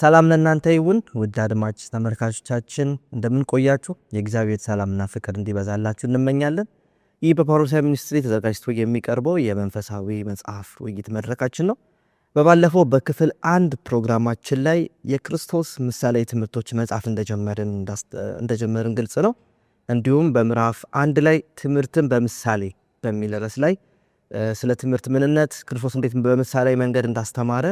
ሰላም ለእናንተ ይሁን ውድ አድማጭ ተመልካቾቻችን እንደምን ቆያችሁ? የእግዚአብሔር ሰላምና ፍቅር እንዲበዛላችሁ እንመኛለን። ይህ በፓሮሲያ ሚኒስትሪ ተዘጋጅቶ የሚቀርበው የመንፈሳዊ መጽሐፍ ውይይት መድረካችን ነው። በባለፈው በክፍል 1 ፕሮግራማችን ላይ የክርስቶስ ምሳሌ ትምህርቶች መጽሐፍ እንደጀመርን ግልጽ ነው። እንዲሁም በምዕራፍ 1 ላይ ትምህርትን በምሳሌ በሚል ርዕስ ላይ ስለ ትምህርት ምንነት ክርስቶስ እንዴት በምሳሌ መንገድ እንዳስተማረ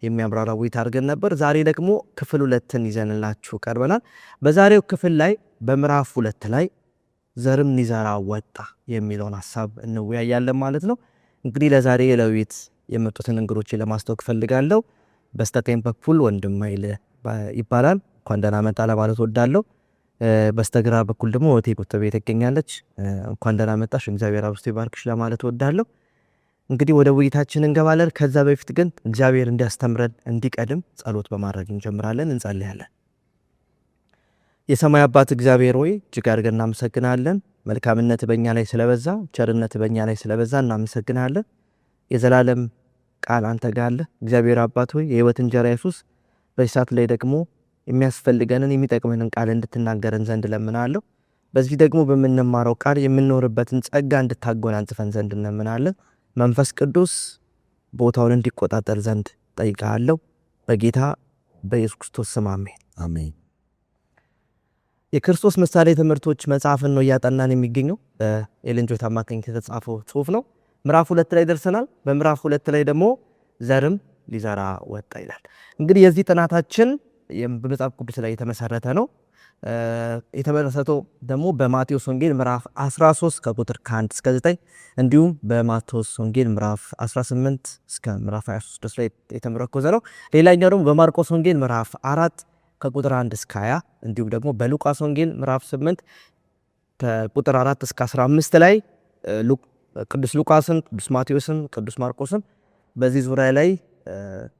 የሚያብራራ ውይይት አድርገን ነበር። ዛሬ ደግሞ ክፍል 2ን ይዘንላችሁ ቀርበናል። በዛሬው ክፍል ላይ በምዕራፍ 2 ላይ ዘርም ሊዘራ ወጣ የሚለውን ሐሳብ እንወያያለን ማለት ነው። እንግዲህ ለዛሬ ለውይይት የመጡትን እንግዶችን ለማስተዋወቅ ፈልጋለሁ። በስተቀኝ በኩል ወንድም ኃይል ይባላል። እንኳን ደህና መጣ ለማለት ወዳለሁ። በስተግራ በኩል ደግሞ ወቴ ቁጥቤ ትገኛለች። እንኳን ደህና መጣሽ፣ እግዚአብሔር አብዝቶ ይባርክሽ ለማለት ወዳለሁ። እንግዲህ ወደ ውይይታችን እንገባለን። ከዛ በፊት ግን እግዚአብሔር እንዲያስተምረን እንዲቀድም ጸሎት በማድረግ እንጀምራለን። እንጸልያለን። የሰማይ አባት እግዚአብሔር ሆይ እጅግ አድርገን እናመሰግናለን። መልካምነት በእኛ ላይ ስለበዛ፣ ቸርነት በእኛ ላይ ስለበዛ እናመሰግናለን። የዘላለም ቃል አንተ ጋር አለ። እግዚአብሔር አባት ሆይ የሕይወት እንጀራ ኢየሱስ በዚህ ሰዓት ላይ ደግሞ የሚያስፈልገንን የሚጠቅመንን ቃል እንድትናገረን ዘንድ ለምናለሁ። በዚህ ደግሞ በምንማረው ቃል የምንኖርበትን ጸጋ እንድታጎናጽፈን ዘንድ እንለምናለን። መንፈስ ቅዱስ ቦታውን እንዲቆጣጠር ዘንድ ጠይቃለሁ። በጌታ በኢየሱስ ክርስቶስ ስም አሜን። የክርስቶስ ምሳሌ ትምህርቶች መጽሐፍን ነው እያጠናን የሚገኘው። በኤለን ጆይት አማካኝነት የተጻፈው ጽሑፍ ነው። ምዕራፍ 2 ላይ ደርሰናል። በምዕራፍ 2 ላይ ደግሞ ዘርም ሊዘራ ወጣ ይላል። እንግዲህ የዚህ ጥናታችን በመጽሐፍ ቅዱስ ላይ የተመሰረተ ነው። የተመሰረተው ደግሞ በማቴዎስ ወንጌል ምዕራፍ 13 ከቁጥር 1 እስከ 9 እንዲሁም በማቴዎስ ወንጌል ምዕራፍ 18 እስከ ምዕራፍ 23 ድረስ ላይ የተመረኮዘ ነው። ሌላኛው ደግሞ በማርቆስ ወንጌል ምዕራፍ 4 ከቁጥር 1 እስከ 20 እንዲሁም ደግሞ በሉቃስ ወንጌል ምዕራፍ 8 ከቁጥር 4 እስከ 15 ላይ ቅዱስ ሉቃስን፣ ቅዱስ ማቴዎስን፣ ቅዱስ ማርቆስን በዚህ ዙሪያ ላይ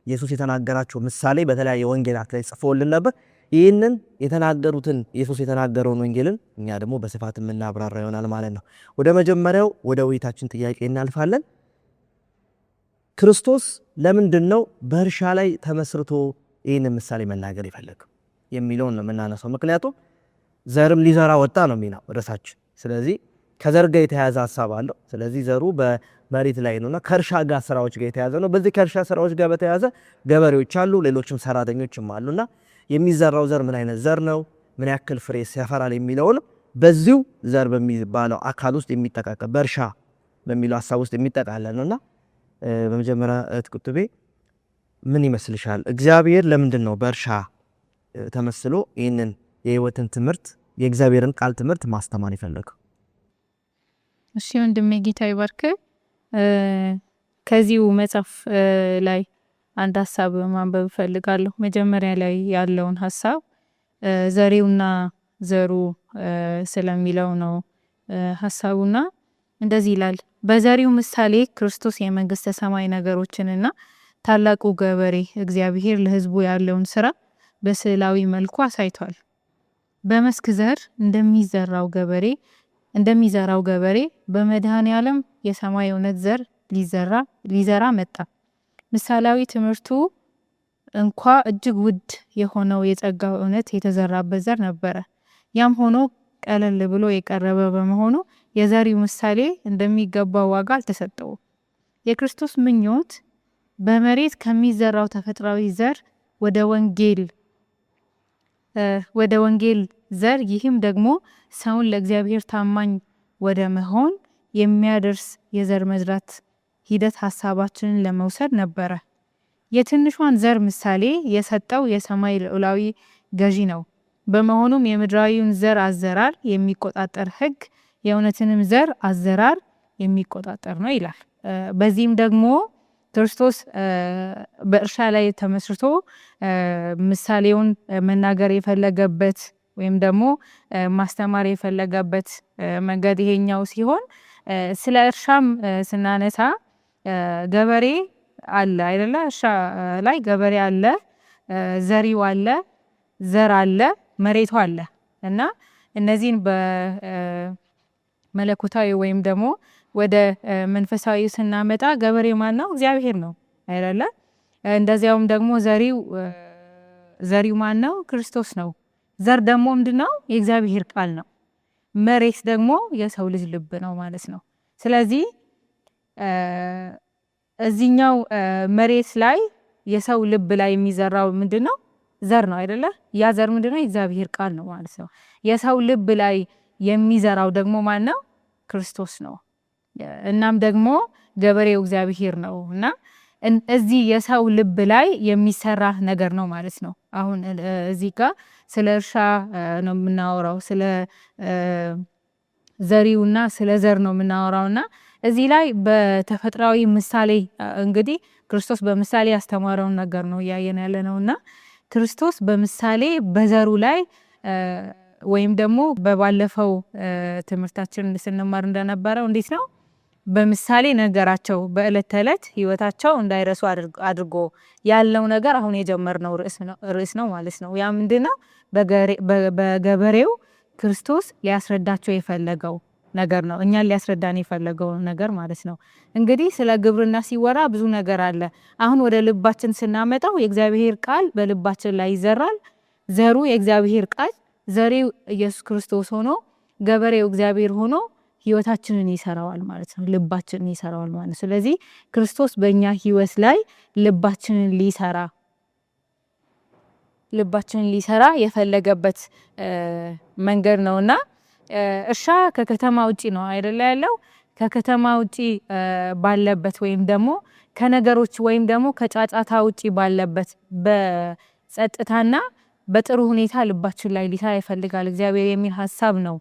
ኢየሱስ የተናገራቸው ምሳሌ በተለያየ ወንጌላት ላይ ጽፎልን ነበር። ይህንን የተናገሩትን ኢየሱስ የተናገረውን ወንጌልን እኛ ደግሞ በስፋት የምናብራራ ይሆናል ማለት ነው። ወደ መጀመሪያው ወደ ውይይታችን ጥያቄ እናልፋለን። ክርስቶስ ለምንድን ነው በእርሻ ላይ ተመስርቶ ይህንን ምሳሌ መናገር የፈለገው የሚለውን ነው የምናነሳው። ምክንያቱም ዘርም ሊዘራ ወጣ ነው የሚለው ርዕሳችን። ስለዚህ ከዘር ጋር የተያዘ ሀሳብ አለው። ስለዚህ ዘሩ በመሬት ላይ ነውና ከእርሻ ጋር ስራዎች ጋር የተያዘ ነው። በዚህ ከእርሻ ስራዎች ጋር በተያዘ ገበሬዎች አሉ፣ ሌሎችም ሰራተኞችም አሉና የሚዘራው ዘር ምን አይነት ዘር ነው፣ ምን ያክል ፍሬ ያፈራል የሚለውን በዚሁ ዘር በሚባለው አካል ውስጥ የሚጠቃቀል በእርሻ በሚለው ሀሳብ ውስጥ የሚጠቃለል ነውና በመጀመሪያ ቁጥቤ ምን ይመስልሻል? እግዚአብሔር ለምንድን ነው በእርሻ ተመስሎ ይህንን የሕይወትን ትምህርት የእግዚአብሔርን ቃል ትምህርት ማስተማር ይፈልጋል? እሺ ወንድሜ ጌታ ይባርክ። ከዚሁ መጽሐፍ ላይ አንድ ሀሳብ ማንበብ ፈልጋለሁ። መጀመሪያ ላይ ያለውን ሀሳብ ዘሬውና ዘሩ ስለሚለው ነው ሀሳቡና እንደዚህ ይላል። በዘሪው ምሳሌ ክርስቶስ የመንግስተ ሰማይ ነገሮችንና ታላቁ ገበሬ እግዚአብሔር ለሕዝቡ ያለውን ስራ በስዕላዊ መልኩ አሳይቷል። በመስክ ዘር እንደሚዘራው ገበሬ በመድኃኔ ዓለም የሰማይ እውነት ዘር ሊዘራ መጣ። ምሳሌያዊ ትምህርቱ እንኳ እጅግ ውድ የሆነው የጸጋው እውነት የተዘራበት ዘር ነበረ። ያም ሆኖ ቀለል ብሎ የቀረበ በመሆኑ የዘሪው ምሳሌ እንደሚገባው ዋጋ አልተሰጠውም። የክርስቶስ ምኞት በመሬት ከሚዘራው ተፈጥሯዊ ዘር ወደ ወንጌል ዘር፣ ይህም ደግሞ ሰውን ለእግዚአብሔር ታማኝ ወደ መሆን የሚያደርስ የዘር መዝራት ሂደት ሀሳባችንን ለመውሰድ ነበረ። የትንሿን ዘር ምሳሌ የሰጠው የሰማይ ልዑላዊ ገዢ ነው። በመሆኑም የምድራዊውን ዘር አዘራር የሚቆጣጠር ሕግ የእውነትንም ዘር አዘራር የሚቆጣጠር ነው ይላል። በዚህም ደግሞ ክርስቶስ በእርሻ ላይ ተመስርቶ ምሳሌውን መናገር የፈለገበት ወይም ደግሞ ማስተማር የፈለገበት መንገድ ይሄኛው ሲሆን ስለ እርሻም ስናነሳ ገበሬ አለ አይደለ? እርሻ ላይ ገበሬ አለ፣ ዘሪው አለ፣ ዘር አለ፣ መሬቱ አለ እና እነዚህን በመለኮታዊ ወይም ደግሞ ወደ መንፈሳዊ ስናመጣ ገበሬ ማን ነው? እግዚአብሔር ነው አይደለ? እንደዚያውም ደግሞ ዘሪው ዘሪው ማን ነው? ክርስቶስ ነው። ዘር ደግሞ ምንድነው? የእግዚአብሔር ቃል ነው። መሬት ደግሞ የሰው ልጅ ልብ ነው ማለት ነው። ስለዚህ እዚህኛው መሬት ላይ የሰው ልብ ላይ የሚዘራው ምንድነው? ዘር ነው አይደለ? ያ ዘር ምንድነው? የእግዚአብሔር ቃል ነው ማለት ነው። የሰው ልብ ላይ የሚዘራው ደግሞ ማን ነው? ክርስቶስ ነው። እናም ደግሞ ገበሬው እግዚአብሔር ነው እና እዚህ የሰው ልብ ላይ የሚሰራ ነገር ነው ማለት ነው። አሁን እዚህ ጋር ስለ እርሻ ነው የምናወራው፣ ስለ ዘሪውና ስለ ዘር ነው የምናወራውና እዚህ ላይ በተፈጥሯዊ ምሳሌ እንግዲህ ክርስቶስ በምሳሌ ያስተማረውን ነገር ነው እያየን ያለ ነውና ክርስቶስ በምሳሌ በዘሩ ላይ ወይም ደግሞ በባለፈው ትምህርታችን ስንማር እንደነበረው እንዴት ነው በምሳሌ ነገራቸው በእለት ተዕለት ህይወታቸው እንዳይረሱ አድርጎ ያለው ነገር አሁን የጀመርነው ርዕስ ነው ማለት ነው። ያ ምንድነው? በገበሬው ክርስቶስ ሊያስረዳቸው የፈለገው ነገር ነው። እኛን ሊያስረዳን የፈለገው ነገር ማለት ነው። እንግዲህ ስለ ግብርና ሲወራ ብዙ ነገር አለ። አሁን ወደ ልባችን ስናመጣው የእግዚአብሔር ቃል በልባችን ላይ ይዘራል። ዘሩ የእግዚአብሔር ቃል፣ ዘሬው ኢየሱስ ክርስቶስ ሆኖ ገበሬው እግዚአብሔር ሆኖ ህይወታችንን ይሰራዋል ማለት ነው። ልባችንን ይሰራዋል ማለት ነው። ስለዚህ ክርስቶስ በእኛ ህይወት ላይ ልባችንን ሊሰራ የፈለገበት መንገድ ነውና እርሻ ከከተማ ውጪ ነው አይደለ ያለው። ከከተማ ውጪ ባለበት ወይም ደግሞ ከነገሮች ወይም ደግሞ ከጫጫታ ውጪ ባለበት በጸጥታና በጥሩ ሁኔታ ልባችን ላይ ሊሰራ ይፈልጋል እግዚአብሔር የሚል ሀሳብ ነው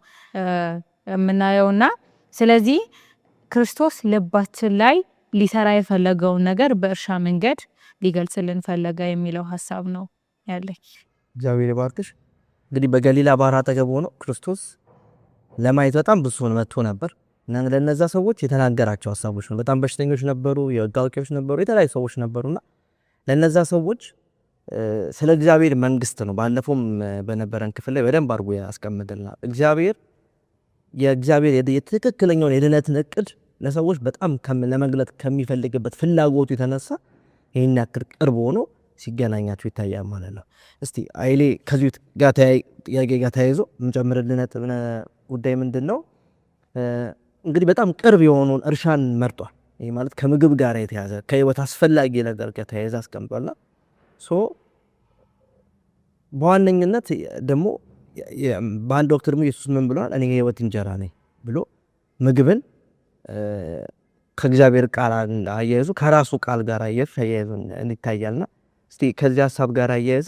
የምናየውና ስለዚህ ክርስቶስ ልባችን ላይ ሊሰራ የፈለገውን ነገር በእርሻ መንገድ ሊገልጽልን ፈለገ የሚለው ሀሳብ ነው ያለኝ። እግዚአብሔር ይባርክሽ። እንግዲህ በገሊላ ባህር አጠገብ ሆኖ ክርስቶስ ለማየት በጣም ብዙ ሰው መጥቶ ነበር እና ለነዛ ሰዎች የተናገራቸው ሀሳቦች ነው። በጣም በሽተኞች ነበሩ፣ የሕግ አዋቂዎች ነበሩ፣ የተለያዩ ሰዎች ነበሩና ለነዛ ሰዎች ስለ እግዚአብሔር መንግስት ነው ባለፈውም በነበረን ክፍል ላይ በደንብ አድርጎ ያስቀምጥልናል። የእግዚአብሔር የትክክለኛውን የድነትን እቅድ ለሰዎች በጣም ለመግለጥ ከሚፈልግበት ፍላጎቱ የተነሳ ይህን ያክል ቅርብ ሆኖ ሲገናኛቸው ይታያል ማለት ነው። እስቲ አይሌ ከዚሁ ጥያቄ ጋር ተያይዞ የምጨምርልህ ጉዳይ ምንድን ነው? እንግዲህ በጣም ቅርብ የሆነውን እርሻን መርጧል። ይህ ማለት ከምግብ ጋር የተያዘ ከህይወት አስፈላጊ ነገር ጋር ተያይዘ አስቀምጧልና በዋነኝነት ደግሞ በአንድ ወቅት ደግሞ ኢየሱስ ምን ብሏል? እኔ የህይወት እንጀራ ነኝ ብሎ ምግብን ከእግዚአብሔር ቃል አያይዙ ከራሱ ቃል ጋር አያይዙ ይታያልና እስቲ ከዚህ ሀሳብ ጋር አያይዘ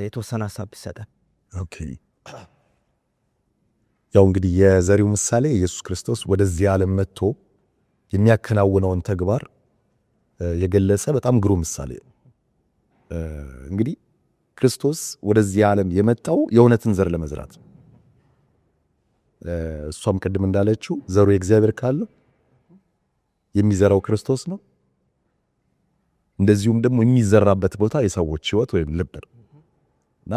የተወሰነ ሀሳብ ይሰጣል። ኦኬ፣ ያው እንግዲህ የዘሪው ምሳሌ ኢየሱስ ክርስቶስ ወደዚህ ዓለም መጥቶ የሚያከናውነውን ተግባር የገለጸ በጣም ግሩም ምሳሌ ነው። እንግዲህ ክርስቶስ ወደዚህ ዓለም የመጣው የእውነትን ዘር ለመዝራት ነው። እሷም ቅድም እንዳለችው ዘሩ የእግዚአብሔር ቃል ነው፣ የሚዘራው ክርስቶስ ነው። እንደዚሁም ደግሞ የሚዘራበት ቦታ የሰዎች ህይወት ወይም ልብ ነው እና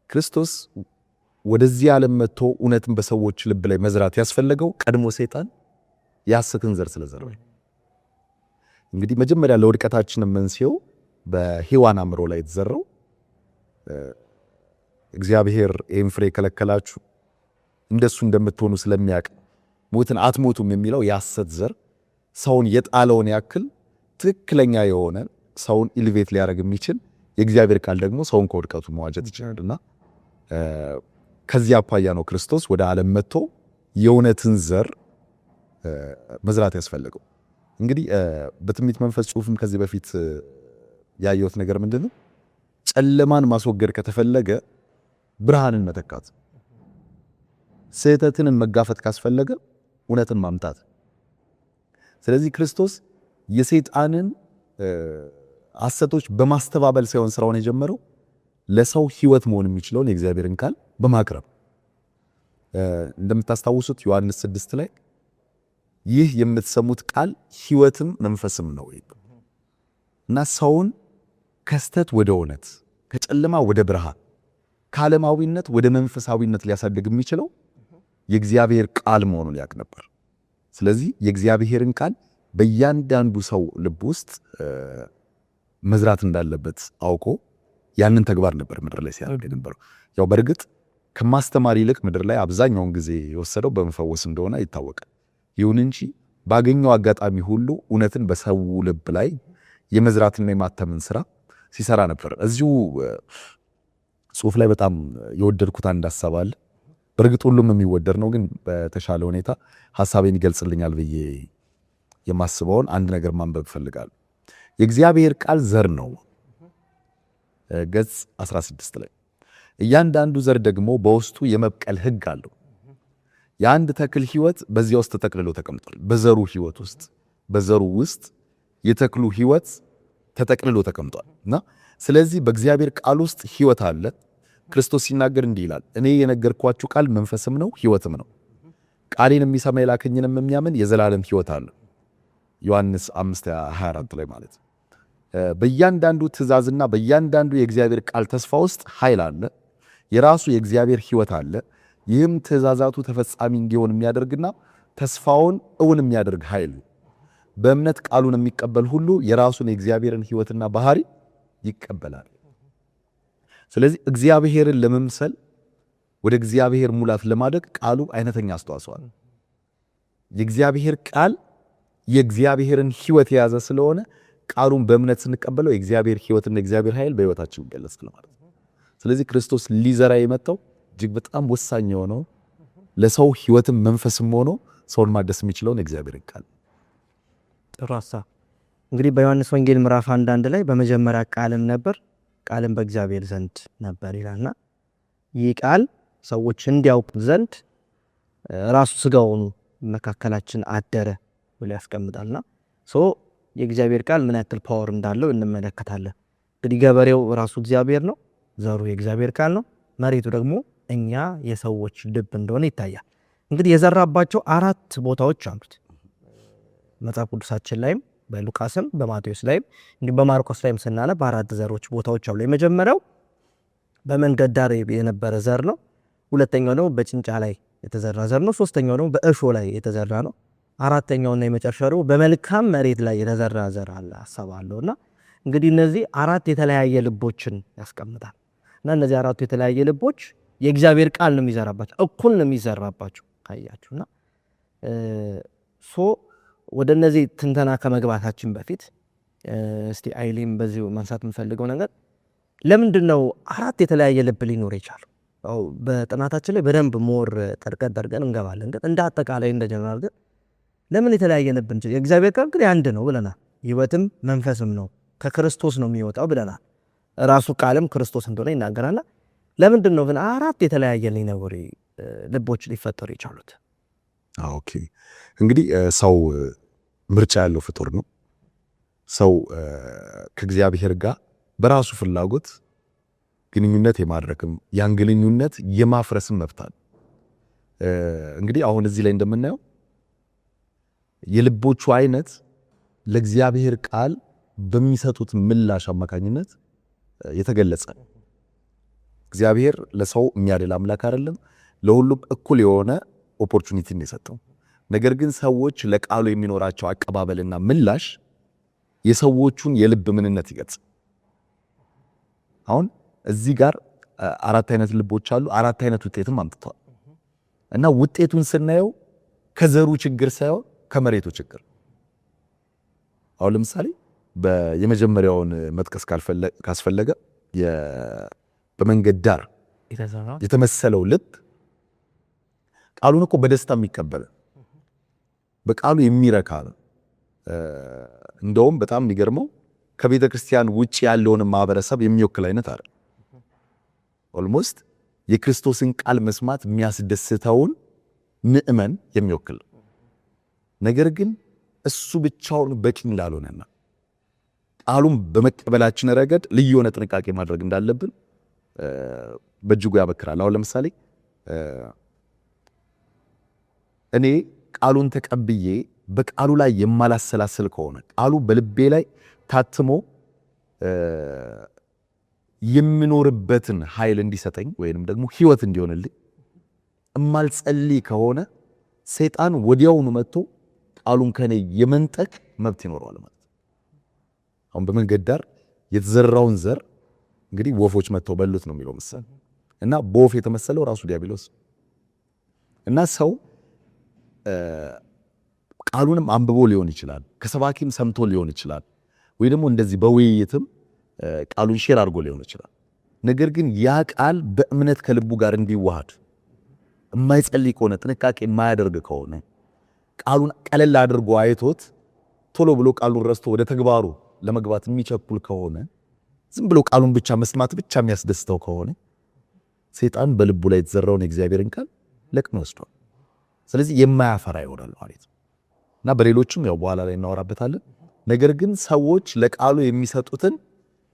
ክርስቶስ ወደዚህ ዓለም መጥቶ እውነትን በሰዎች ልብ ላይ መዝራት ያስፈለገው ቀድሞ ሰይጣን የሐሰትን ዘር ስለዘራ። እንግዲህ መጀመሪያ ለውድቀታችን መንስኤው በሔዋን አእምሮ ላይ የተዘራው እግዚአብሔር ይህን ፍሬ ከለከላችሁ እንደሱ እንደምትሆኑ ስለሚያውቅ ሞትን አትሞቱም የሚለው የሐሰት ዘር ሰውን የጣለውን ያክል ትክክለኛ የሆነ ሰውን ኢሊቬት ሊያደርግ የሚችል የእግዚአብሔር ቃል ደግሞ ሰውን ከውድቀቱ መዋጀት ይችላልና ከዚህ አኳያ ነው ክርስቶስ ወደ ዓለም መጥቶ የእውነትን ዘር መዝራት ያስፈልገው። እንግዲህ በትንቢት መንፈስ ጽሑፍም ከዚህ በፊት ያየሁት ነገር ምንድነው? ጨለማን ማስወገድ ከተፈለገ ብርሃንን መተካት፣ ስህተትን መጋፈጥ ካስፈለገ እውነትን ማምጣት። ስለዚህ ክርስቶስ የሰይጣንን ሐሰቶች በማስተባበል ሳይሆን ስራውን የጀመረው ለሰው ህይወት መሆን የሚችለውን የእግዚአብሔርን ቃል በማቅረብ እንደምታስታውሱት ዮሐንስ 6 ላይ ይህ የምትሰሙት ቃል ህይወትም መንፈስም ነው እና ሰውን ከስተት ወደ እውነት፣ ከጨለማ ወደ ብርሃን፣ ከዓለማዊነት ወደ መንፈሳዊነት ሊያሳድግ የሚችለው የእግዚአብሔር ቃል መሆኑን ያውቅ ነበር። ስለዚህ የእግዚአብሔርን ቃል በእያንዳንዱ ሰው ልብ ውስጥ መዝራት እንዳለበት አውቆ ያንን ተግባር ነበር ምድር ላይ ሲያደርግ የነበረው። ያው በእርግጥ ከማስተማር ይልቅ ምድር ላይ አብዛኛውን ጊዜ የወሰደው በመፈወስ እንደሆነ ይታወቃል። ይሁን እንጂ ባገኘው አጋጣሚ ሁሉ እውነትን በሰው ልብ ላይ የመዝራትና የማተምን ስራ ሲሰራ ነበር። እዚሁ ጽሁፍ ላይ በጣም የወደድኩት አንድ ሐሳብ አለ። በእርግጥ ሁሉም የሚወደድ ነው፣ ግን በተሻለ ሁኔታ ሐሳቤን ይገልጽልኛል ብዬ የማስበውን አንድ ነገር ማንበብ እፈልጋለሁ። የእግዚአብሔር ቃል ዘር ነው። ገጽ 16 ላይ እያንዳንዱ ዘር ደግሞ በውስጡ የመብቀል ሕግ አለው። የአንድ ተክል ሕይወት በዚያ ውስጥ ተጠቅልሎ ተቀምጧል። በዘሩ ውስጥ የተክሉ ሕይወት ተጠቅልሎ ተቀምጧል እና ስለዚህ በእግዚአብሔር ቃል ውስጥ ሕይወት አለ። ክርስቶስ ሲናገር እንዲህ ይላል፣ እኔ የነገርኳችሁ ቃል መንፈስም ነው ሕይወትም ነው። ቃሌን የሚሰማ የላከኝንም የሚያምን የዘላለም ሕይወት አለ። ዮሐንስ 5:24 ላይ ማለት ነው። በእያንዳንዱ ትእዛዝና በእያንዳንዱ የእግዚአብሔር ቃል ተስፋ ውስጥ ኃይል አለ። የራሱ የእግዚአብሔር ሕይወት አለ። ይህም ትእዛዛቱ ተፈጻሚ እንዲሆን የሚያደርግና ተስፋውን እውን የሚያደርግ ኃይል። በእምነት ቃሉን የሚቀበል ሁሉ የራሱን የእግዚአብሔርን ሕይወትና ባህሪ ይቀበላል። ስለዚህ እግዚአብሔርን ለመምሰል ወደ እግዚአብሔር ሙላት ለማደግ ቃሉ አይነተኛ አስተዋጽኦ አለው። የእግዚአብሔር ቃል የእግዚአብሔርን ሕይወት የያዘ ስለሆነ ቃሉን በእምነት ስንቀበለው የእግዚአብሔር ሕይወትና የእግዚአብሔር ኃይል በሕይወታችን ይገለጻል ማለት ነው። ስለዚህ ክርስቶስ ሊዘራ የመጣው እጅግ በጣም ወሳኝ የሆነው ለሰው ሕይወትም መንፈስም ሆኖ ሰውን ማደስ የሚችለውን የእግዚአብሔርን ቃል። ጥሩ ሐሳብ። እንግዲህ በዮሐንስ ወንጌል ምዕራፍ 1 ላይ በመጀመሪያ ቃልም ነበር፣ ቃልም በእግዚአብሔር ዘንድ ነበር ይላልና ይህ ቃል ሰዎች እንዲያውቁ ዘንድ ራሱ ሥጋ ሆኖ መካከላችን አደረ ብሎ ያስቀምጣልና የእግዚአብሔር ቃል ምን ያክል ፓወር እንዳለው እንመለከታለን። እንግዲህ ገበሬው ራሱ እግዚአብሔር ነው፣ ዘሩ የእግዚአብሔር ቃል ነው፣ መሬቱ ደግሞ እኛ የሰዎች ልብ እንደሆነ ይታያል። እንግዲህ የዘራባቸው 4 ቦታዎች አሉት መጽሐፍ ቅዱሳችን ላይም በሉቃስም በማቴዎስ ላይም እንዲሁም በማርቆስ ላይም ስናነብ 4 ዘሮች ቦታዎች አሉ። የመጀመሪያው በመንገድ ዳር የነበረ ዘር ነው። ሁለተኛው ደግሞ በጭንጫ ላይ የተዘራ ዘር ነው። ሶስተኛው ደግሞ በእሾ ላይ የተዘራ ነው። አራተኛውና የመጨረሻው ደግሞ በመልካም መሬት ላይ የተዘራ ዘር አለ ሐሳብ አለውና እንግዲህ እነዚህ 4 የተለያየ ልቦችን ያስቀምጣል እና እነዚህ 4ቱ የተለያየ ልቦች የእግዚአብሔር ቃል ነው የሚዘራባቸው፣ እኩል ነው የሚዘራባቸው ካያችሁና ወደ እነዚህ ትንተና ከመግባታችን በፊት እስቲ አይሊም በዚሁ ማንሳት የምፈልገው ነገር ለምንድን ነው 4 የተለያየ ልብ ሊኖር የቻለው? በጥናታችን ላይ በደንብ ሞር ጠርቀን እንገባለን። ግን እንደ አጠቃላይ እንደ ጀነራል ግን ለምን የተለያየ ልብ እንጂ የእግዚአብሔር ቃል ግን አንድ ነው ብለናል። ሕይወትም መንፈስም ነው ከክርስቶስ ነው የሚወጣው ብለናል። ራሱ ቃልም ክርስቶስ እንደሆነ ይናገራልና ለምንድን ነው ግን 4 የተለያየ ሊኖሩ ልቦች ሊፈጠሩ የቻሉት? ኦኬ እንግዲህ ሰው ምርጫ ያለው ፍጡር ነው። ሰው ከእግዚአብሔር ጋር በራሱ ፍላጎት ግንኙነት የማድረግም ያን ግንኙነት የማፍረስም መብት አለ። እንግዲህ አሁን እዚህ ላይ እንደምናየው የልቦቹ አይነት ለእግዚአብሔር ቃል በሚሰጡት ምላሽ አማካኝነት የተገለጸ። እግዚአብሔር ለሰው የሚያደላ አምላክ አይደለም። ለሁሉም እኩል የሆነ ኦፖርቹኒቲን የሰጠው። ነገር ግን ሰዎች ለቃሉ የሚኖራቸው አቀባበልና ምላሽ የሰዎቹን የልብ ምንነት ይገልጻል። አሁን እዚህ ጋር 4 አይነት ልቦች አሉ። 4 አይነት ውጤትም አምጥተዋል እና ውጤቱን ስናየው ከዘሩ ችግር ሳይሆን ከመሬቱ ችግር። አሁን ለምሳሌ የመጀመሪያውን መጥቀስ ካስፈለገ በመንገድ ዳር የተመሰለው ልብ ቃሉን እኮ በደስታ የሚቀበል በቃሉ የሚረካ ነው። እንደውም በጣም የሚገርመው ከቤተ ክርስቲያን ውጪ ያለውን ማህበረሰብ የሚወክል አይነት አይደል። ኦልሞስት የክርስቶስን ቃል መስማት የሚያስደስተውን ምእመን የሚወክል ነገር ግን እሱ ብቻውን በቂ እንዳልሆነና ቃሉን በመቀበላችን ረገድ ልዩ የሆነ ጥንቃቄ ማድረግ እንዳለብን በእጅጉ ያመክራል። አሁን ለምሳሌ እኔ ቃሉን ተቀብዬ በቃሉ ላይ የማላሰላስል ከሆነ ቃሉ በልቤ ላይ ታትሞ የምኖርበትን ኃይል እንዲሰጠኝ ወይንም ደግሞ ሕይወት እንዲሆንልኝ እማልጸልይ ከሆነ ሰይጣን ወዲያውኑ መጥቶ ቃሉን ከኔ የመንጠቅ መብት ይኖረዋል ማለት ነው። አሁን በመንገድ ዳር የተዘራውን ዘር እንግዲህ ወፎች መጥተው በሉት ነው የሚለው ምሳሌ እና በወፍ የተመሰለው ራሱ ዲያብሎስ እና ሰው ቃሉንም አንብቦ ሊሆን ይችላል፣ ከሰባኪም ሰምቶ ሊሆን ይችላል፣ ወይ ደግሞ እንደዚህ በውይይትም ቃሉን ሼር አድርጎ ሊሆን ይችላል። ነገር ግን ያ ቃል በእምነት ከልቡ ጋር እንዲዋሃድ የማይጸልይ ከሆነ ጥንቃቄ የማያደርግ ከሆነ ቃሉን ቀለል አድርጎ አይቶት ቶሎ ብሎ ቃሉን ረስቶ ወደ ተግባሩ ለመግባት የሚቸኩል ከሆነ ዝም ብሎ ቃሉን ብቻ መስማት ብቻ የሚያስደስተው ከሆነ ሰይጣን በልቡ ላይ የተዘራውን የእግዚአብሔርን ቃል ለቅሞ ወስዷል። ስለዚህ የማያፈራ ይሆናል ማለት ነው እና በሌሎችም ያው በኋላ ላይ እናወራበታለን። ነገር ግን ሰዎች ለቃሉ የሚሰጡትን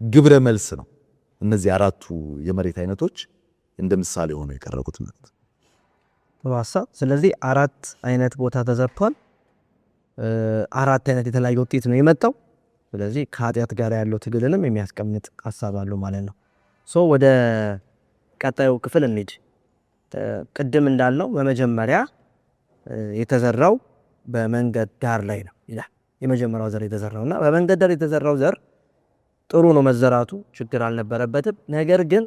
ግብረ መልስ ነው እነዚህ አራቱ የመሬት አይነቶች እንደ ምሳሌ ሆነው የቀረቡት ማለት በሐሳብ። ስለዚህ አራት አይነት ቦታ ተዘርቷል። አራት አይነት የተለያየ ውጤት ነው የመጣው። ስለዚህ ከኃጢአት ጋር ያለው ትግልንም የሚያስቀምጥ ሐሳብ አለው ማለት ነው። ወደ ቀጣዩ ክፍል እንሂድ። ቅድም እንዳልነው በመጀመሪያ የተዘራው በመንገድ ዳር ላይ ነው ይላል። የመጀመሪያው ዘር የተዘራውና በመንገድ ዳር የተዘራው ዘር ጥሩ ነው መዘራቱ፣ ችግር አልነበረበትም። ነገር ግን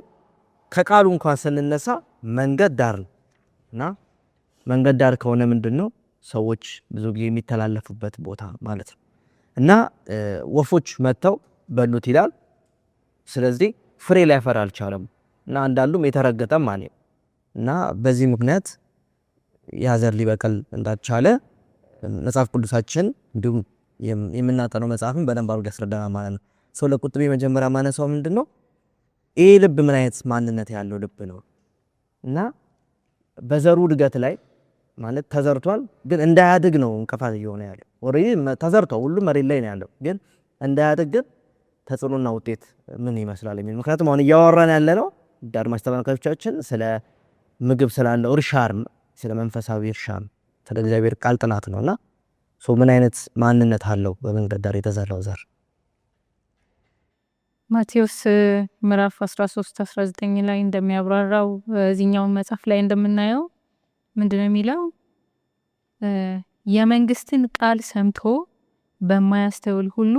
ከቃሉ እንኳን ስንነሳ መንገድ ዳር ነው እና መንገድ ዳር ከሆነ ምንድነው ሰዎች ብዙ ጊዜ የሚተላለፉበት ቦታ ማለት ነው እና ወፎች መጥተው በሉት ይላል። ስለዚህ ፍሬ ሊያፈራ አልቻለም እና አንዳንዱም የተረገጠም ማለት እና በዚህ ምክንያት ያ ዘር ሊበቅል እንዳልቻለ መጽሐፍ ቅዱሳችን እንዲሁም የምናጠነው መጽሐፍን በደንብ አድርጎ ያስረዳናል ማለት ነው። ሰው ለቁጥብ የመጀመሪያ ማነሳው ምንድነው ይህ ልብ ምን አይነት ማንነት ያለው ልብ ነው እና በዘሩ እድገት ላይ ማለት ተዘርቷል፣ ግን እንዳያድግ ነው እንቅፋት እየሆነ ያለው። ኦሬዲ ተዘርቷል፣ ሁሉ መሬት ላይ ነው ያለው፣ ግን እንዳያድግ ግን ተጽዕኖና ውጤት ምን ይመስላል የሚል ምክንያቱም አሁን እያወራን ያለ ነው አድማጭ ተመልካቾቻችን ስለ ምግብ ስላለው እርሻም ስለ መንፈሳዊ እርሻም ስለ እግዚአብሔር ቃል ጥናት ነውና ምን አይነት ማንነት አለው በመንገድ ዳር የተዘራው ዘር? ማቴዎስ ምዕራፍ 13-19 ላይ እንደሚያብራራው እዚህኛው መጽሐፍ ላይ እንደምናየው ምንድነው የሚለው? የመንግስትን ቃል ሰምቶ በማያስተውል ሁሉ